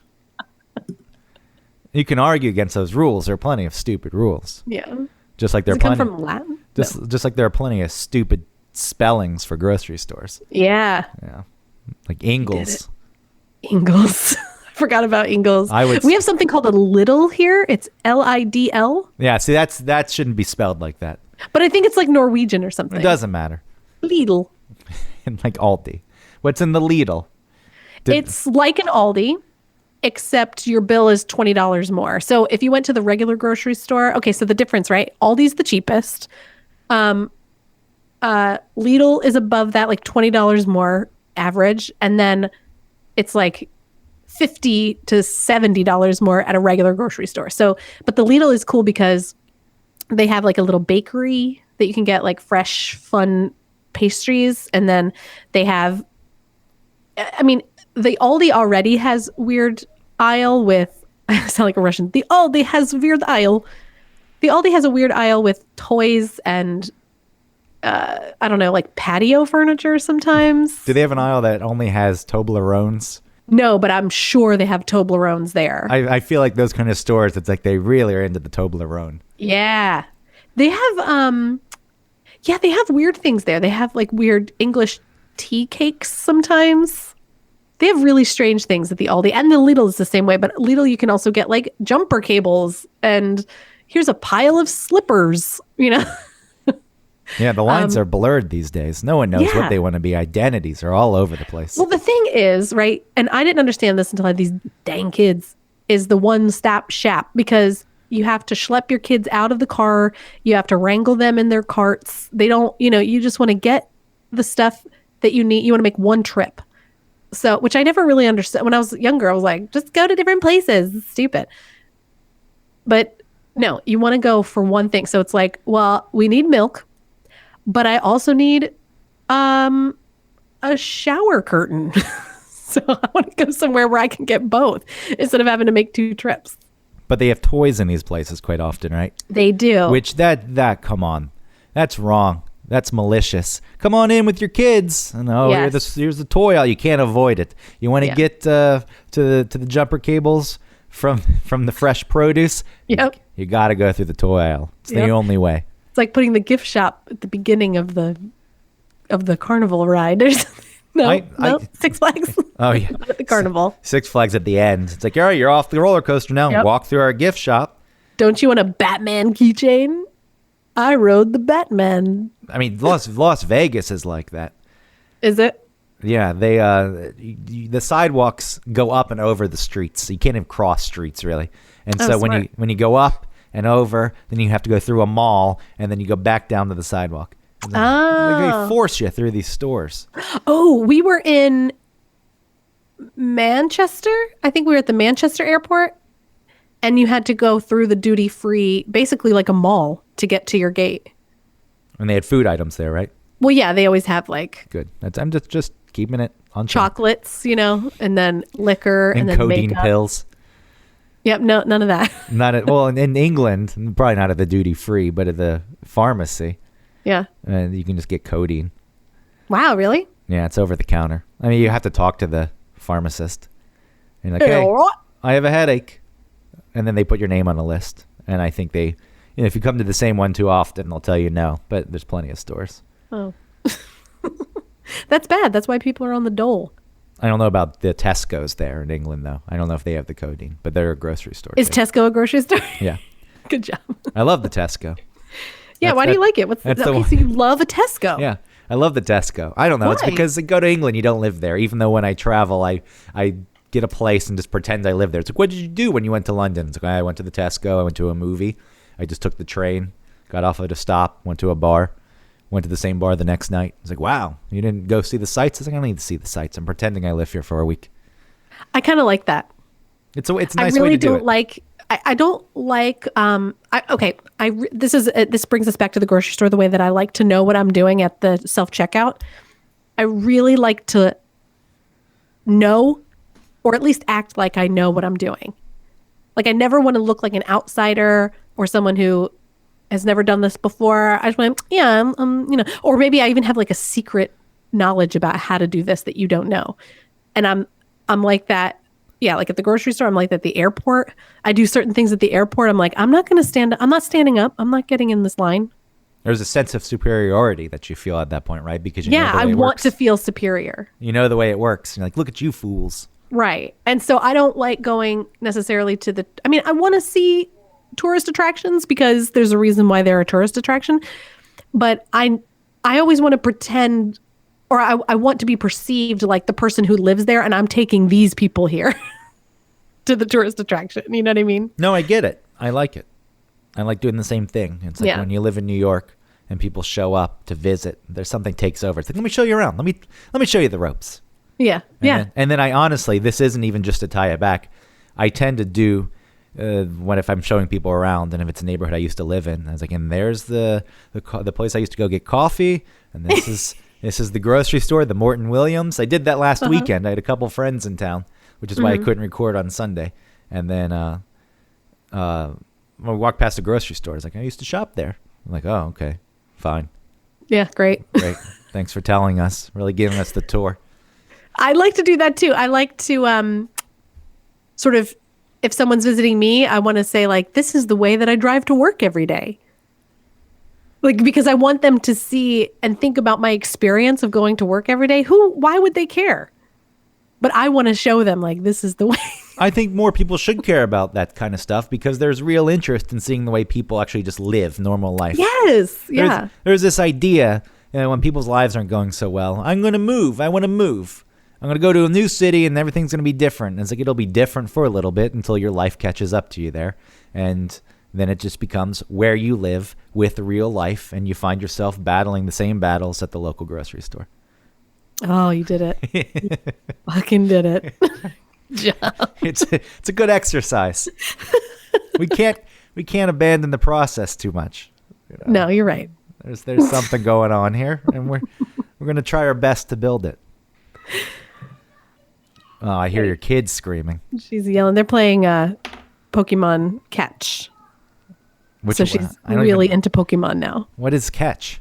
You can argue against those rules. There are plenty of stupid rules. yeah. Just like there Does are it come plenty. from Latin? Just like there are plenty of stupid spellings for grocery stores. Yeah. Yeah, like Ingles. Ingles. I forgot about Ingles. I would We have something called a Lidl here. It's Lidl, Yeah, see that shouldn't be spelled like that. but I think it's like Norwegian or something. It doesn't matter. Lidl. And like Aldi. What's in the Lidl? It's like an Aldi, except your bill is $20 more. So if you went to the regular grocery store, okay, so the difference, right? Aldi's the cheapest. Lidl is above that, like $20 more average, and then it's like $50 to $70 more at a regular grocery store. So, but the Lidl is cool because they have like a little bakery that you can get like fresh, fun pastries, and then they have, I mean, the Aldi already has weird aisle with, I sound like a Russian. The Aldi has weird aisle. The Aldi has a weird aisle with toys and I don't know, like patio furniture sometimes. Do they have an aisle that only has Toblerones? No, but I'm sure they have Toblerones there. I feel like those kind of stores, it's like they really are into the Toblerone. Yeah. They have they have weird things there. They have like weird English tea cakes sometimes. They have really strange things at the Aldi, and the Lidl is the same way, but Lidl you can also get like jumper cables, and here's a pile of slippers, you know. Yeah, the lines are blurred these days. No one knows Yeah. what they want to be. Identities are all over the place. Well, the thing is, right, and I didn't understand this until I had these dang kids, is the one-stop shop, because you have to schlep your kids out of the car. You have to wrangle them in their carts. They don't, you just want to get the stuff that you need. You want to make one trip. So, which I never really understood. When I was younger, I was like, just go to different places. It's stupid. But no, you want to go for one thing. So it's like, well, we need milk, but I also need a shower curtain. So I want to go somewhere where I can get both instead of having to make two trips. But they have toys in these places quite often, right? They do. Which come on. That's wrong. That's malicious. Come on in with your kids. No, Yes. here's the toy aisle. You can't avoid it. You want to Yeah. get to the jumper cables from the fresh produce? Yep. You got to go through the toy aisle. It's the Yep. only way. It's like putting the gift shop at the beginning of the carnival ride. There's no, Six Flags. Oh yeah. At the carnival. Six Flags at the end. It's like, all right, you're off the roller coaster now. Yep. Walk through our gift shop. Don't you want a Batman keychain? I rode the Batman. I mean, Las Vegas is like that. Is it? Yeah, they the sidewalks go up and over the streets. So you can't even cross streets really. And Oh, so smart. when you go up and over, then you have to go through a mall, and then you go back down to the sidewalk. And then they force you through these stores. Oh, we were in Manchester. I think we were at the Manchester airport, and you had to go through the duty free, basically like a mall, to get to your gate. And they had food items there, right? Well, yeah, they always have like Good. I'm just keeping it on track. chocolates, and then liquor, and, And then codeine makeup. pills. Yep, no, none of that. Not at well in England, probably not at the duty free, but at the pharmacy, Yeah. and you can just get codeine. Wow, really? Yeah, it's over the counter. I mean, you have to talk to the pharmacist. And you're like, Hey, hey, all right. I have a headache, and then they put your name on a list. And I think they, if you come to the same one too often, they'll tell you no. But there's plenty of stores. Oh. That's bad. That's why people are on the dole. I don't know about the Tesco's there in England, though. I don't know if they have the codeine, but they're a grocery store. Is too. Tesco a grocery store? Yeah, Good job. I love the Tesco. Yeah, why do you like it? that's the Okay, one- so you love a Tesco. Yeah, I love the Tesco. I don't know. It's Why? because go to England, you don't live there. Even though when I travel, I get a place and just pretend I live there. It's like, what did you do when you went to London? It's like, I went to the Tesco. I went to a movie. I just took the train, got off at a stop, went to a bar, went to the same bar the next night. It's like, wow, you didn't go see the sights? It's like, I don't need to see the sights. I'm pretending I live here for a week. I kind of like that. It's a nice I way really to do don't it. like. I don't like. This brings us back to the grocery store. The way that I like to know what I'm doing at the self checkout. I really like to know, or at least act like I know what I'm doing. Like I never want to look like an outsider or someone who has never done this before. I just went, yeah, or maybe I even have like a secret knowledge about how to do this that you don't know. And I'm like that. Yeah, like at the grocery store, I'm like that at the airport. I do certain things at the airport. I'm like, I'm not standing up. I'm not getting in this line. There's a sense of superiority that you feel at that point, right? Because you know the way I it want works. to feel superior. You know the way it works. You're like, look at you fools. Right. And so I don't like going necessarily to I want to see tourist attractions because there's a reason why they're a tourist attraction. But I always want to pretend, or I want to be perceived like the person who lives there, and I'm taking these people here to the tourist attraction. You know what I mean? No, I get it. I like it. I like doing the same thing. It's like when you live in New York and people show up to visit, there's something takes over. It's like, let me show you around. Let me show you the ropes. Yeah. And then I honestly, this isn't even just to tie it back. I tend to do when if I'm showing people around, and if it's a neighborhood I used to live in, I was like, and there's the place I used to go get coffee, and this is the grocery store, the Morton Williams. I did that last weekend. I had a couple friends in town, which is why I couldn't record on Sunday. And then when we walked past the grocery store, I was like, I used to shop there. I'm like, oh, okay, fine. Yeah, great. Thanks for telling us, really giving us the tour. I like to do that too. I like to sort of, if someone's visiting me, I want to say like, this is the way that I drive to work every day. Like, because I want them to see and think about my experience of going to work every day. Why would they care? But I want to show them like, this is the way. I think more people should care about that kind of stuff because there's real interest in seeing the way people actually just live normal life. Yes. Yeah. There's this idea, when people's lives aren't going so well, I'm going to move. I want to move. I'm going to go to a new city and everything's going to be different. And it's like, it'll be different for a little bit until your life catches up to you there. And then it just becomes where you live with real life. And you find yourself battling the same battles at the local grocery store. Oh, you did it. You fucking did it. It's a good exercise. We can't abandon the process too much. No, you're right. There's something going on here, and we're going to try our best to build it. Oh, I hear your kids screaming. She's yelling. They're playing Pokemon Catch. So she's really into Pokemon now. What is Catch?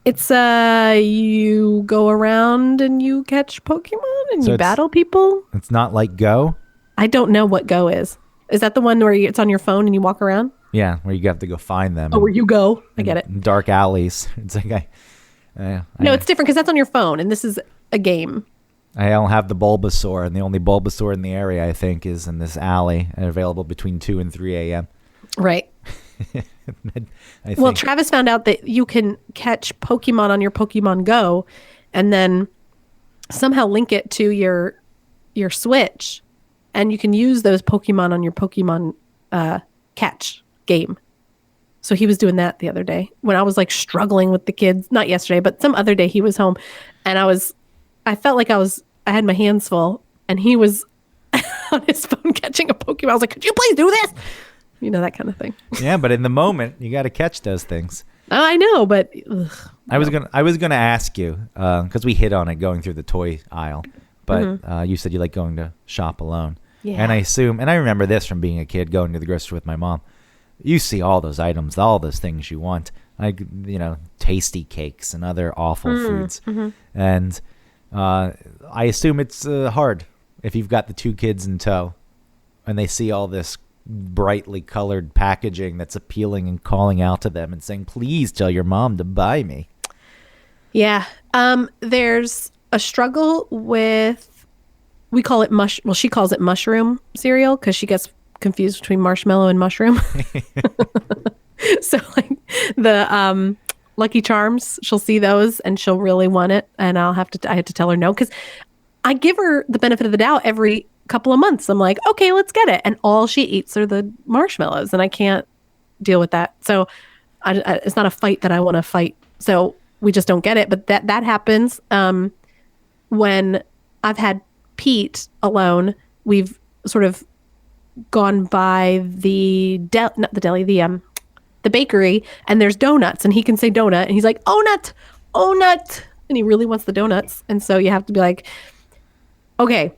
It's you go around and you catch Pokemon and you battle people. It's not like Go? I don't know what Go is. Is that the one where it's on your phone and you walk around? Yeah, where you have to go find them. Oh, where you go. I get it. Dark alleys. It's like no, it's different because that's on your phone and this is a game. I don't have the Bulbasaur, and the only Bulbasaur in the area, I think, is in this alley and available between 2 and 3 a.m. Right. Well, Travis found out that you can catch Pokemon on your Pokemon Go and then somehow link it to your Switch, and you can use those Pokemon on your Pokemon Catch game. So he was doing that the other day when I was like struggling with the kids. Not yesterday, but some other day he was home, and I felt like I had my hands full, and he was on his phone catching a Pokemon. I was like, could you please do this? You know, that kind of thing. Yeah, but in the moment, you got to catch those things. Oh, I know, but I was gonna ask you because we hit on it going through the toy aisle, but you said you like going to shop alone. Yeah. And I remember this from being a kid going to the grocery store with my mom. You see all those items, all those things you want, like tasty cakes and other awful foods, and I assume it's hard if you've got the 2 kids in tow, and they see all this brightly colored packaging that's appealing and calling out to them and saying, please tell your mom to buy me. Yeah. There's a struggle with, we call it she calls it mushroom cereal because she gets confused between marshmallow and mushroom. So like the Lucky Charms, she'll see those and she'll really want it. And I have to tell her no, because I give her the benefit of the doubt every couple of months. I'm like, okay, let's get it. And all she eats are the marshmallows and I can't deal with that. So it's not a fight that I want to fight. So we just don't get it. But that happens when I've had Pete alone. We've sort of gone by the bakery, and there's donuts, and he can say donut, and he's like, oh nut, and he really wants the donuts. And so you have to be like, Okay,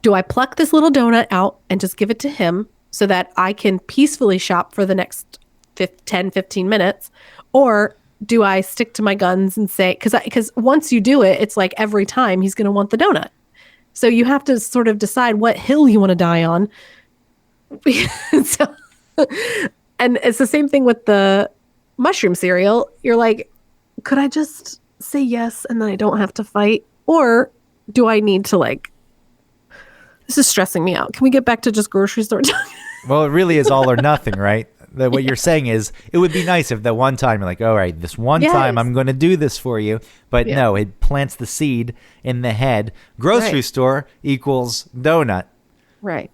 do I pluck this little donut out and just give it to him so that I can peacefully shop for the next 10, 15 minutes? Or do I stick to my guns and say, because once you do it, it's like every time he's going to want the donut. So you have to sort of decide what hill you want to die on. So, and it's the same thing with the mushroom cereal. You're like, could I just say yes and then I don't have to fight? Or do I need to this is stressing me out. Can we get back to just grocery store talk? Well, it really is all or nothing, right? What you're saying is it would be nice if the one time you're like, all right, this one time I'm going to do this for you. But no, it plants the seed in the head. Grocery store equals donut. Right.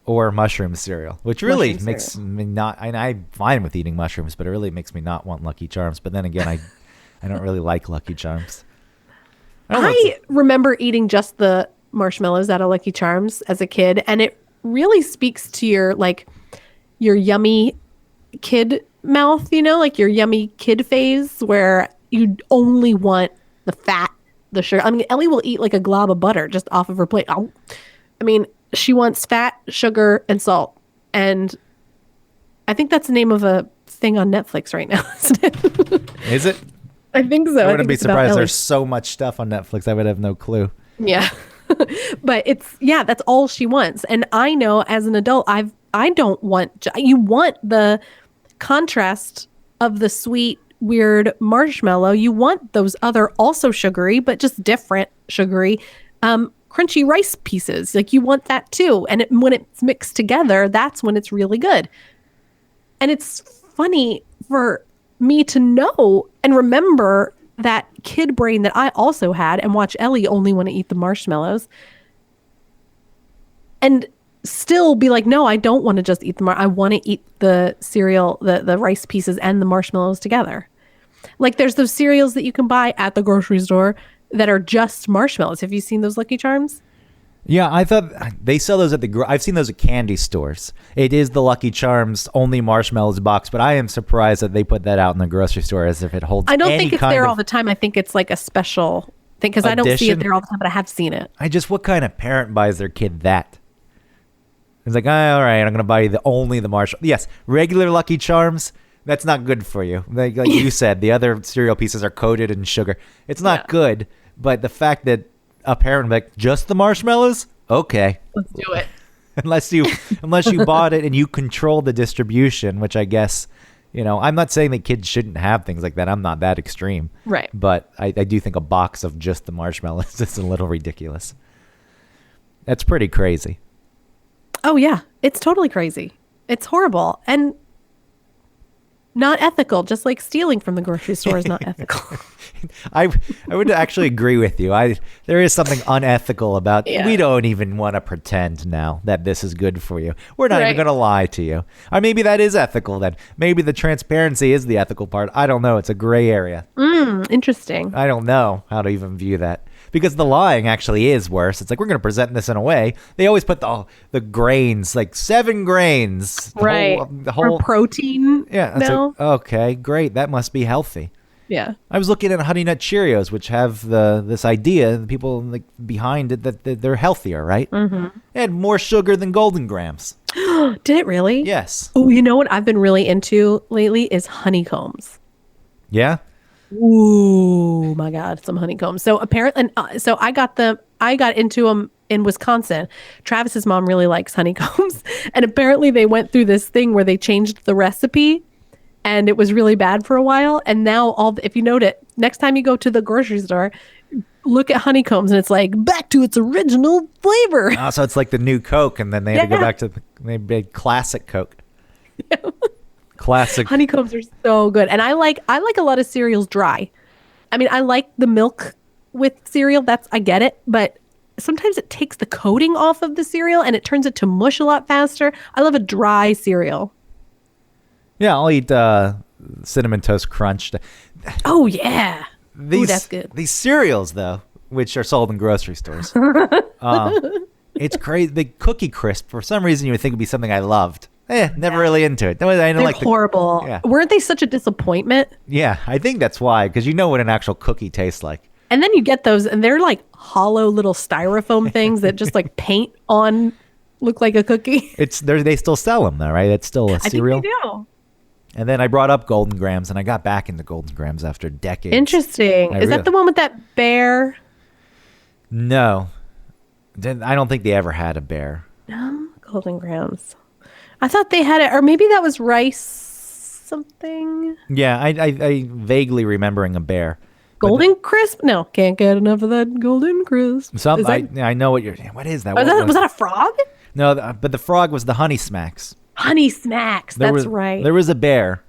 Or mushroom cereal, which really makes me not, and I'm fine with eating mushrooms, but it really makes me not want Lucky Charms. But then again, I don't really like Lucky Charms. I remember eating just the marshmallows out of Lucky Charms as a kid, and it really speaks to your yummy kid mouth, your yummy kid phase where you only want the fat, the sugar. I mean, Ellie will eat like a glob of butter just off of her plate. I mean, she wants fat, sugar, and salt. And I think that's the name of a thing on Netflix right now, isn't it? Is it? I think so. I wouldn't be surprised. There's so much stuff on Netflix. I would have no clue. Yeah. But that's all she wants. And I know as an adult, I don't want, you want the contrast of the sweet, weird marshmallow. You want those other also sugary, but just different sugary, crunchy rice pieces. Like you want that too. And when it's mixed together, that's when it's really good. And it's funny for me to know and remember that kid brain that I also had and watch Ellie only want to eat the marshmallows and still be like, no, I don't want to just eat I want to eat the cereal, the rice pieces and the marshmallows together. Like there's those cereals that you can buy at the grocery store that are just marshmallows. Have you seen those Lucky Charms? Yeah, I thought they sell those at I've seen those at candy stores. It is the Lucky Charms only marshmallows box, but I am surprised that they put that out in the grocery store as if it holds. I don't think it's there all the time. I think it's like a special thing because I don't see it there all the time, but I have seen it. What kind of parent buys their kid that? It's like, all right, I'm going to buy you only the marshmallows. Yes, regular Lucky Charms. That's not good for you. Like you said, the other cereal pieces are coated in sugar. It's not good, but the fact that a parent like just the marshmallows, okay, let's do it. unless you bought it and you control the distribution, which I guess, I'm not saying that kids shouldn't have things like that. I'm not that extreme, right? But I do think a box of just the marshmallows is a little ridiculous. That's pretty crazy. Oh yeah, it's totally crazy. It's horrible and not ethical, just like stealing from the grocery store is not ethical. I would actually agree with you. There is something unethical about we don't even want to pretend now that this is good for you. We're not even going to lie to you. Or maybe that is ethical then. Maybe the transparency is the ethical part. I don't know. It's a gray area. Interesting. I don't know how to even view that. Because the lying actually is worse. It's like, we're going to present this in a way. They always put the grains, like 7 grains. The whole or protein. Yeah. Like, okay, great. That must be healthy. Yeah. I was looking at Honey Nut Cheerios, which have this idea, the people behind it, that they're healthier, right? Mm-hmm. It had more sugar than Golden Grams. Did it really? Yes. Oh, you know what I've been really into lately is honeycombs. Yeah? Ooh, my God, some honeycombs. So apparently, so I got into them in Wisconsin. Travis's mom really likes honeycombs. And apparently they went through this thing where they changed the recipe and it was really bad for a while. And now if you note it, next time you go to the grocery store, look at honeycombs and it's like back to its original flavor. Oh, so it's like the new Coke and then they had to go back to they made classic Coke. Yeah. Classic. Honeycombs are so good. And I like a lot of cereals dry. I mean, I like the milk with cereal. I get it. But sometimes it takes the coating off of the cereal and it turns it to mush a lot faster. I love a dry cereal. Yeah, I'll eat Cinnamon Toast Crunch. Oh, yeah. Ooh, that's good. These cereals, though, which are sold in grocery stores, it's crazy. The Cookie Crisp, for some reason, you would think would be something I loved. Never really into it. I don't like horrible. Weren't they such a disappointment? Yeah, I think that's why, because you know what an actual cookie tastes like. And then you get those, and they're like hollow little styrofoam things that just like paint on, look like a cookie. They still sell them though, right? It's still a cereal. I think they do. And then I brought up Golden Grams, and I got back into Golden Grams after decades. Interesting. Is that the one with that bear? No. I don't think they ever had a bear. No, Golden Grams. I thought they had it, or maybe that was rice something. Yeah, I vaguely remembering a bear. Golden Crisp? No, can't get enough of that Golden Crisp. I know what you're. What is that? Was that a frog? No, but the frog was the Honey Smacks. Honey Smacks. That's right. There was a bear.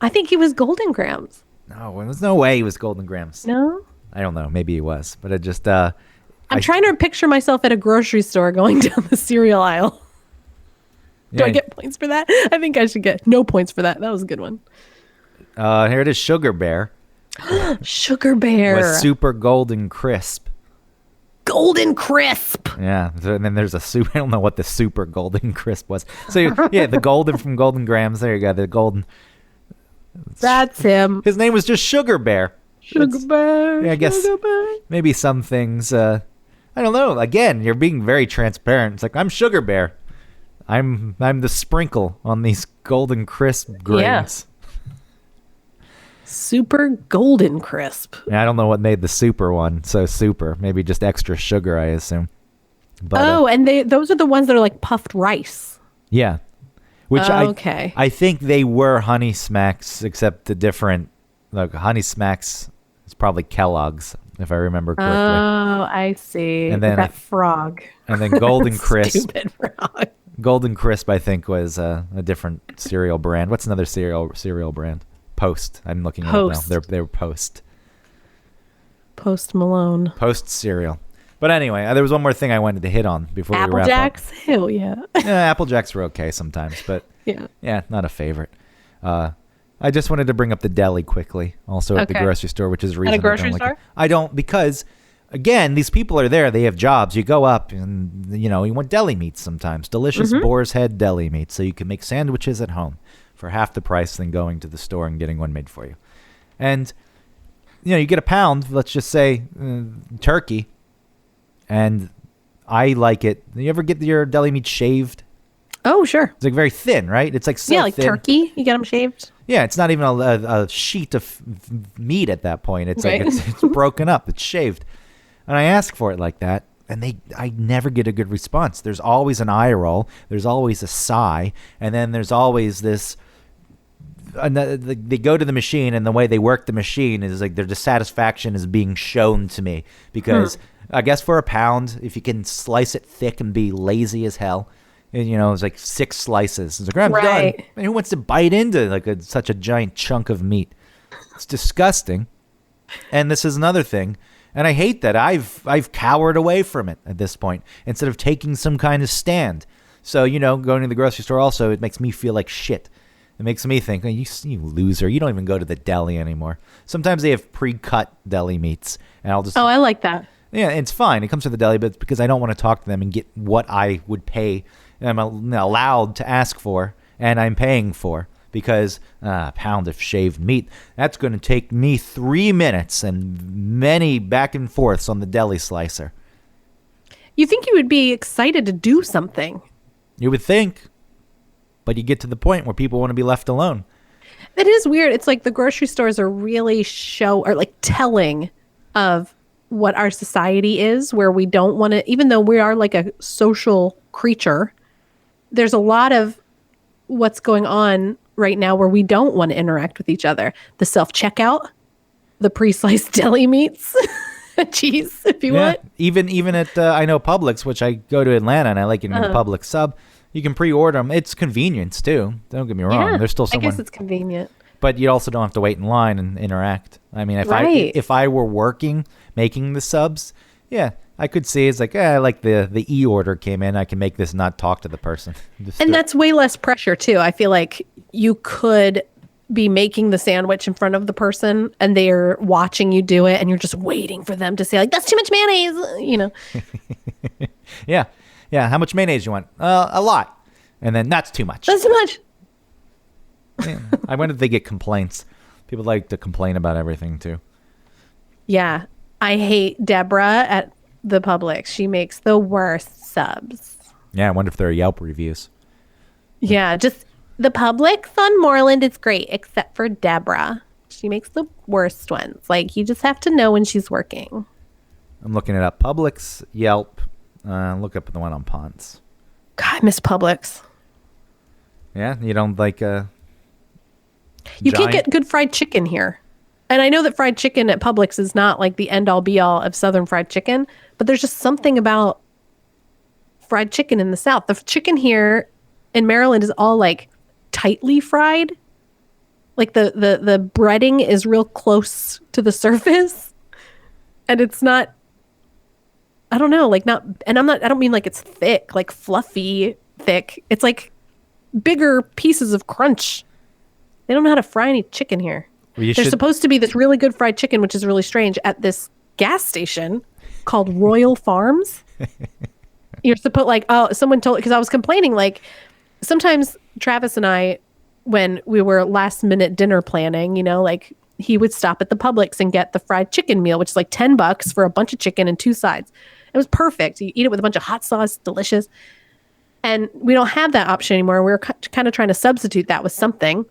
I think he was Golden Grams. No, there's no way he was Golden Grams. No? I don't know. Maybe he was, but it just. I'm trying to picture myself at a grocery store going down the cereal aisle. Do I get points for that? I think I should get no points for that. That was a good one. Here it is, Sugar Bear. Sugar Bear. Was Super Golden Crisp. Golden Crisp. Yeah, and then there's a super. I don't know what the Super Golden Crisp was. So yeah, the golden from Golden Grams. There you go. The golden. That's him. His name was just Sugar Bear. Sugar Bear. Yeah, I guess maybe some things. I don't know. Again, you're being very transparent. It's like I'm Sugar Bear. I'm the sprinkle on these Golden Crisp grains. Super Golden Crisp. Yeah, I don't know what made the super one so super. Maybe just extra sugar, I assume. But, and those are the ones that are like puffed rice. Yeah. Which okay. I think they were Honey Smacks, except the different. Like Honey Smacks is probably Kellogg's, if I remember correctly. Oh, I see. And then that frog. And then Golden Crisp. Stupid frog. Golden Crisp, I think, was a different cereal brand. What's another cereal brand? Post. I'm looking at it now. They're Post. Post Malone. Post cereal. But anyway, there was one more thing I wanted to hit on before we wrap up. Apple Jacks? Hell yeah. Yeah, Apple Jacks were okay sometimes, but yeah, not a favorite. I just wanted to bring up the deli quickly, also at the grocery store, which is the reason at a grocery store? I don't, because again, these people are there. They have jobs. You go up and, you want deli meats sometimes. Delicious Boar's Head deli meat. So you can make sandwiches at home for half the price than going to the store and getting one made for you. And, you get a pound, let's just say turkey. And I like it. You ever get your deli meat shaved? Oh, sure. It's like very thin, right? It's like so yeah, like thin. turkey. You get them shaved. Yeah, it's not even a sheet of meat at that point. It's like it's broken up. It's shaved. And I ask for it like that, and I never get a good response. There's always an eye roll. There's always a sigh, and then there's always this. They go to the machine, and the way they work the machine is like their dissatisfaction is being shown to me because I guess for a pound, if you can slice it thick and be lazy as hell. And, it's like 6 slices. It's like, I'm done. And who wants to bite into like such a giant chunk of meat? It's disgusting. And this is another thing. And I hate that. I've cowered away from it at this point instead of taking some kind of stand. So, going to the grocery store also, it makes me feel like shit. It makes me think, oh, you loser. You don't even go to the deli anymore. Sometimes they have pre-cut deli meats. And I'll just... Oh, I like that. Yeah, it's fine. It comes to the deli, but it's because I don't want to talk to them and get what I would pay. I'm allowed to ask for, and I'm paying for, because a pound of shaved meat, that's going to take me 3 minutes and many back and forths on the deli slicer. You think you would be excited to do something. You would think, but you get to the point where people want to be left alone. It is weird. It's like the grocery stores are really telling of what our society is, where we don't want to, even though we are like a social creature, there's a lot of what's going on right now where we don't want to interact with each other. The self-checkout, the pre-sliced deli meats, cheese, if you want. Even at, I know Publix, which I go to Atlanta and I like getting a Publix sub, you can pre-order them. It's convenience too. Don't get me wrong. Yeah, There's still someone. I guess it's convenient. But you also don't have to wait in line and interact. I mean, if I were working, making the subs, yeah, I could see it's like, like the e-order came in, I can make this not talk to the person. And that's way less pressure too. I feel like you could be making the sandwich in front of the person and they're watching you do it and you're just waiting for them to say like, that's too much mayonnaise, Yeah. How much mayonnaise you want? A lot. And then that's too much. That's too much. Yeah. I wonder if they get complaints. People like to complain about everything too. Yeah. I hate Deborah at the Publix. She makes the worst subs. Yeah, I wonder if there are Yelp reviews. Yeah, just the Publix on Moreland is great, except for Deborah. She makes the worst ones. Like, you just have to know when she's working. I'm looking it up. Publix, Yelp. Look up the one on Ponce. God, I miss Publix. Yeah, you don't like You can't get good fried chicken here. And I know that fried chicken at Publix is not like the end all be all of Southern fried chicken, but there's just something about fried chicken in the South. The chicken here in Maryland is all like tightly fried. Like the breading is real close to the surface. And it's not, I don't know, like not, and I don't mean like it's thick, like fluffy thick. It's like bigger pieces of crunch. They don't know how to fry any chicken here. Well, There's supposed to be this really good fried chicken, which is really strange, at this gas station called Royal Farms. You're supposed, like, oh, someone told, because I was complaining, like, sometimes Travis and I, when we were last minute dinner planning, you know, like, he would stop at the Publix and get the fried chicken meal, which is like $10 for a bunch of chicken and 2 sides. It was perfect. You eat it with a bunch of hot sauce, delicious. And we don't have that option anymore. We're kind of trying to substitute that with something.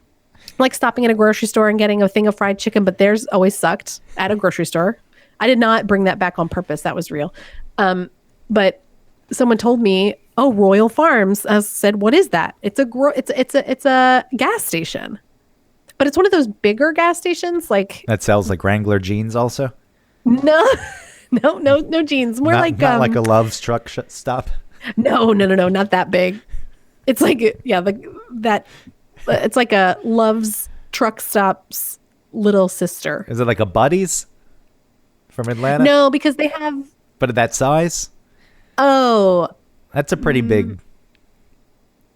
Like stopping at a grocery store and getting a thing of fried chicken, but theirs always sucked at a grocery store. I did not bring that back on purpose. That was real. But someone told me, "Oh, Royal Farms." I said, "What is that?" It's a gas station, but it's one of those bigger gas stations, like that sells like Wrangler jeans, also. No, no jeans. More not like a Love's truck stop. No, not that big. It's like that. It's like a Love's truck stop's little sister. Is it like a Buddy's from Atlanta? No, because they have. But that size? Oh. That's a pretty big.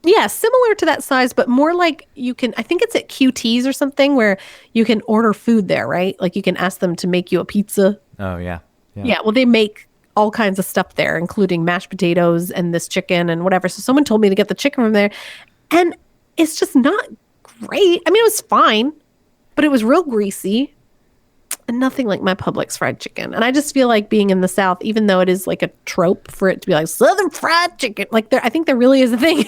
Yeah, similar to that size, but more like you can, I think it's at QT's or something where you can order food there, right? Like you can ask them to make you a pizza. Oh, yeah. Yeah, well, they make all kinds of stuff there, including mashed potatoes and this chicken and whatever. So someone told me to get the chicken from there. And it's just not great. I mean, it was fine, but it was real greasy and nothing like my Publix fried chicken. And I just feel like being in the South, even though it is like a trope for it to be like Southern fried chicken, like I think there really is a thing.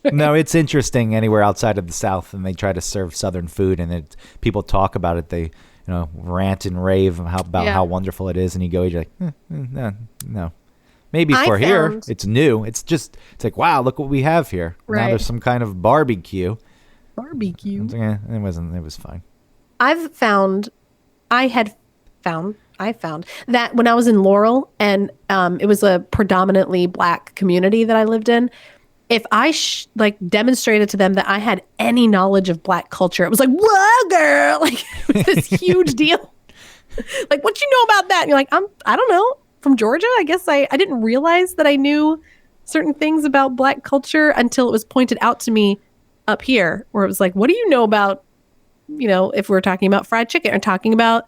No, it's interesting anywhere outside of the South, and they try to serve Southern food, and people talk about it. They, rant and rave about how wonderful it is, and you go, you're like, no. Maybe for here, it's new. It's like, wow, look what we have here. Right. Now there's some kind of barbecue. Barbecue. It was fine. I found that when I was in Laurel, and it was a predominantly Black community that I lived in, if I demonstrated to them that I had any knowledge of Black culture, it was like, whoa, girl, like it was this huge deal. Like, what you know about that? And you're like, I don't know. From Georgia, I guess I didn't realize that I knew certain things about Black culture until it was pointed out to me up here, where it was like, what do you know about, if we're talking about fried chicken or talking about,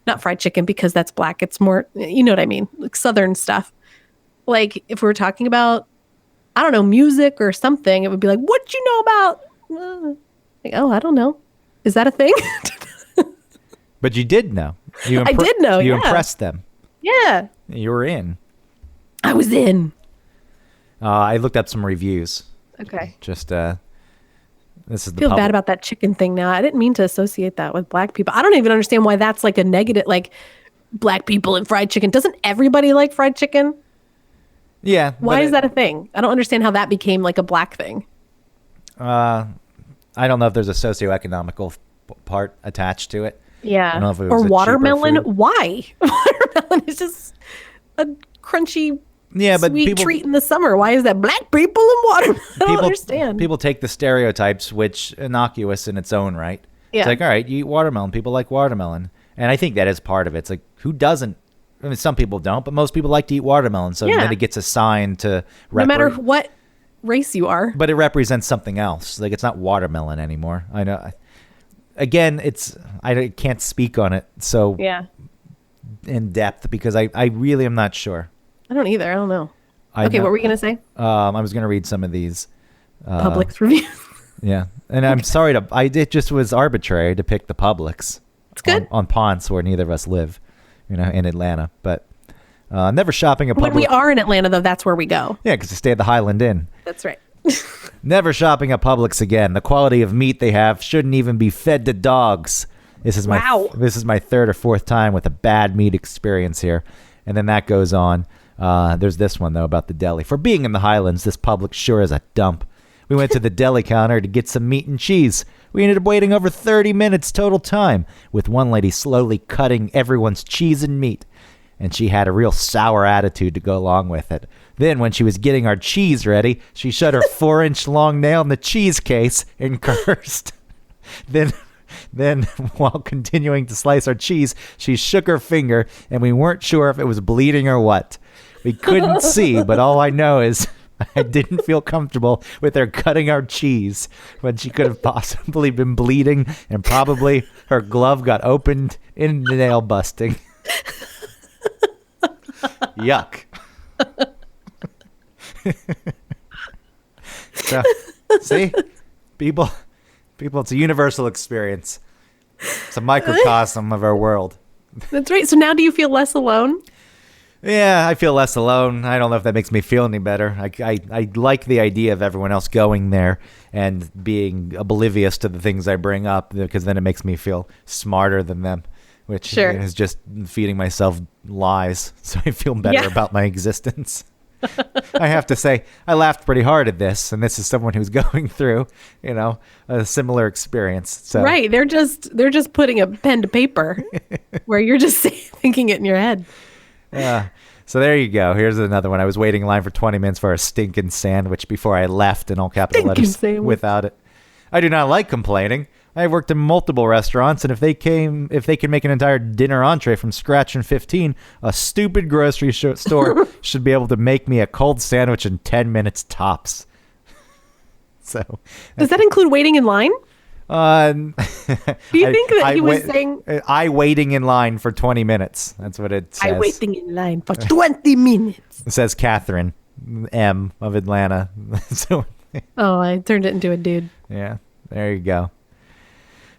not fried chicken because that's Black, it's more, you know what I mean? Like Southern stuff. Like if we were talking about, I don't know, music or something, it would be like, what you know about? Like, oh, I don't know. Is that a thing? But you did know. I did know, You yeah. impressed them. Yeah. You were in. I was in. I looked up some reviews. Okay. Just this is the I feel bad about that chicken thing now. I didn't mean to associate that with Black people. I don't even understand why that's like a negative, like Black people and fried chicken. Doesn't everybody like fried chicken? Yeah. Why is that a thing? I don't understand how that became like a Black thing. I don't know if there's a socioeconomical part attached to it. Yeah. I don't know if it was or a cheaper watermelon. food. Why? Watermelon is just a crunchy, sweet treat in the summer. Why is that Black people and watermelon? I don't understand. People take the stereotypes, which innocuous in its own right. Yeah. It's like, all right, you eat watermelon. People like watermelon. And I think that is part of it. It's like, who doesn't? I mean, some people don't, but most people like to eat watermelon. So then it gets assigned to no matter what race you are. But it represents something else. Like, it's not watermelon anymore. I know. Again, I can't speak on it so in depth because I really am not sure. I don't either. I don't know. What were we going to say? I was going to read some of these. Publix reviews. Yeah. And I'm sorry it just was arbitrary to pick the Publix. It's good. On Ponce, where neither of us live. in Atlanta. But never shopping at When Publix. we are in Atlanta, though, that's where we go. Yeah, because I stay at the Highland Inn. That's right. Never shopping at Publix again. The quality of meat they have shouldn't even be fed to dogs. This is my third or fourth time with a bad meat experience here. And then that goes on. There's this one, though, about the deli. For being in the Highlands, this Publix sure is a dump. We went to the deli counter to get some meat and cheese. We ended up waiting over 30 minutes total time, with one lady slowly cutting everyone's cheese and meat. And she had a real sour attitude to go along with it. Then, when she was getting our cheese ready, she shut her 4-inch long nail in the cheese case and cursed. Then, while continuing to slice our cheese, she shook her finger, and we weren't sure if it was bleeding or what. We couldn't see, but all I know is I didn't feel comfortable with her cutting our cheese when she could have possibly been bleeding, and probably her glove got opened in the nail busting. Yuck. So, see? People, it's a universal experience. It's a microcosm of our world. That's right. So now do you feel less alone? Yeah, I feel less alone. I don't know if that makes me feel any better. I like the idea of everyone else going there and being oblivious to the things I bring up, because then it makes me feel smarter than them, which is just feeding myself lies. So I feel better about my existence. I have to say, I laughed pretty hard at this, and this is someone who's going through, a similar experience. So. Right. They're just putting a pen to paper where you're just thinking it in your head. So there you go. Here's another one. I was waiting in line for 20 minutes for a stinking sandwich before I left in all capital letters without it. I do not like complaining. I've worked in multiple restaurants, and if they can make an entire dinner entree from scratch in 15, a stupid grocery store should be able to make me a cold sandwich in 10 minutes tops. So, does that include waiting in line? Do you think that he was saying I waiting in line for 20 minutes? That's what it says. I waiting in line for 20 minutes. It says Catherine M of Atlanta. So, I turned it into a dude. Yeah, there you go.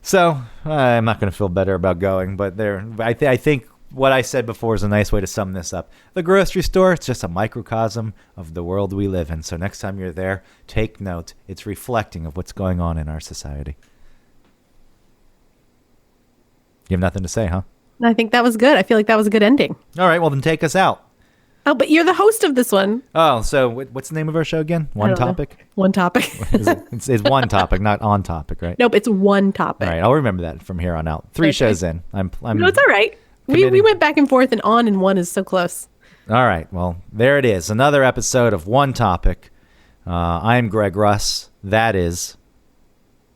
So I'm not going to feel better about going, but I think what I said before is a nice way to sum this up. The grocery store, it's just a microcosm of the world we live in. So next time you're there, take note. It's reflecting of what's going on in our society. You have nothing to say, huh? I think that was good. I feel like that was a good ending. All right, well then take us out. Oh, but you're the host of this one. Oh, so what's the name of our show again? One Topic? One Topic. It's One Topic, not On Topic, right? Nope, it's One Topic. All right, I'll remember that from here on out. 3 shows in. I'm no, it's all right. We went back and forth, and On and One is so close. All right, well, there it is. Another episode of One Topic. I'm Greg Russ. That is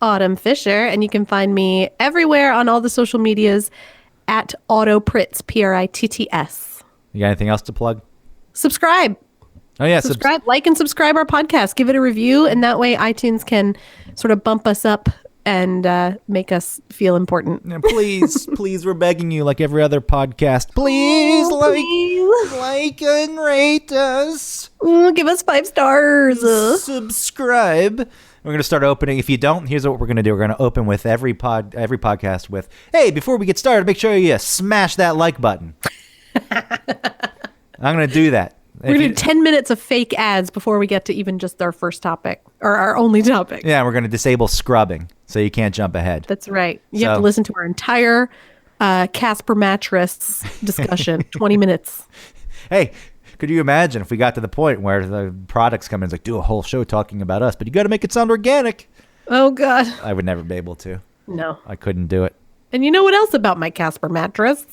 Autumn Fisher, and you can find me everywhere on all the social medias at AutoPritz, Pritts. You got anything else to plug? Subscribe. Oh, yeah. Subscribe, like, and subscribe our podcast. Give it a review, and that way iTunes can sort of bump us up and make us feel important. Yeah, please, we're begging you, like every other podcast. Please, like and rate us. Give us 5 stars. Subscribe. We're going to start opening. If you don't, here's what we're going to do. We're going to open with every podcast with, hey, before we get started, make sure you smash that like button. I'm going to do that. We're going to do 10 minutes of fake ads before we get to even just our first topic or our only topic. Yeah, we're going to disable scrubbing so you can't jump ahead. That's right. You have to listen to our entire Casper mattress discussion, 20 minutes. Hey, could you imagine if we got to the point where the products come in and like, do a whole show talking about us, but you got to make it sound organic. Oh, God. I would never be able to. No. I couldn't do it. And you know what else about my Casper mattress?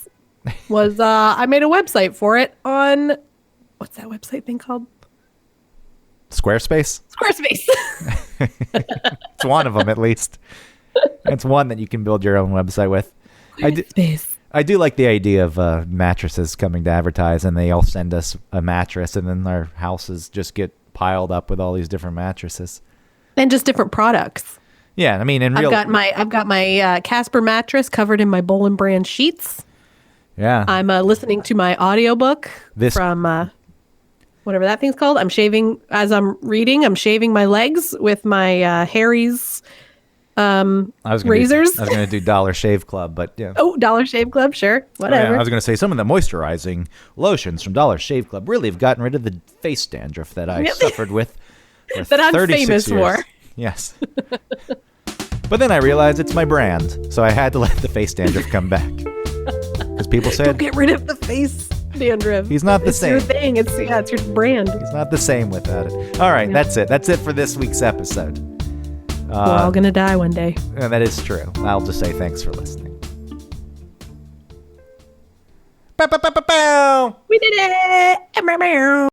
Was I made a website for it on, what's that website thing called? Squarespace? Squarespace. It's one of them, at least. It's one that you can build your own website with. I do like the idea of mattresses coming to advertise, and they all send us a mattress, and then our houses just get piled up with all these different mattresses. And just different products. Yeah, I mean, I've got my Casper mattress covered in my Bolin brand sheets. Yeah. I'm listening to my audiobook from whatever that thing's called. I'm shaving, as I'm reading, I'm shaving my legs with my Harry's I was gonna razors. I was going to do Dollar Shave Club, but yeah. Oh, Dollar Shave Club, sure, Oh, whatever. yeah, I was going to say some of the moisturizing lotions from Dollar Shave Club really have gotten rid of the face dandruff that I Really? suffered with for That I'm 36 famous years. for. Yes. But then I realized it's my brand, so I had to let the face dandruff come back. Because people Don't said get rid of the face dandruff. He's not the it's your same. thing. It's your brand. he's not the same without it. All right, that's it. That's it for this week's episode. We're all gonna die one day. And that is true. I'll just say thanks for listening. Bow, bow, bow, bow, bow. We did it.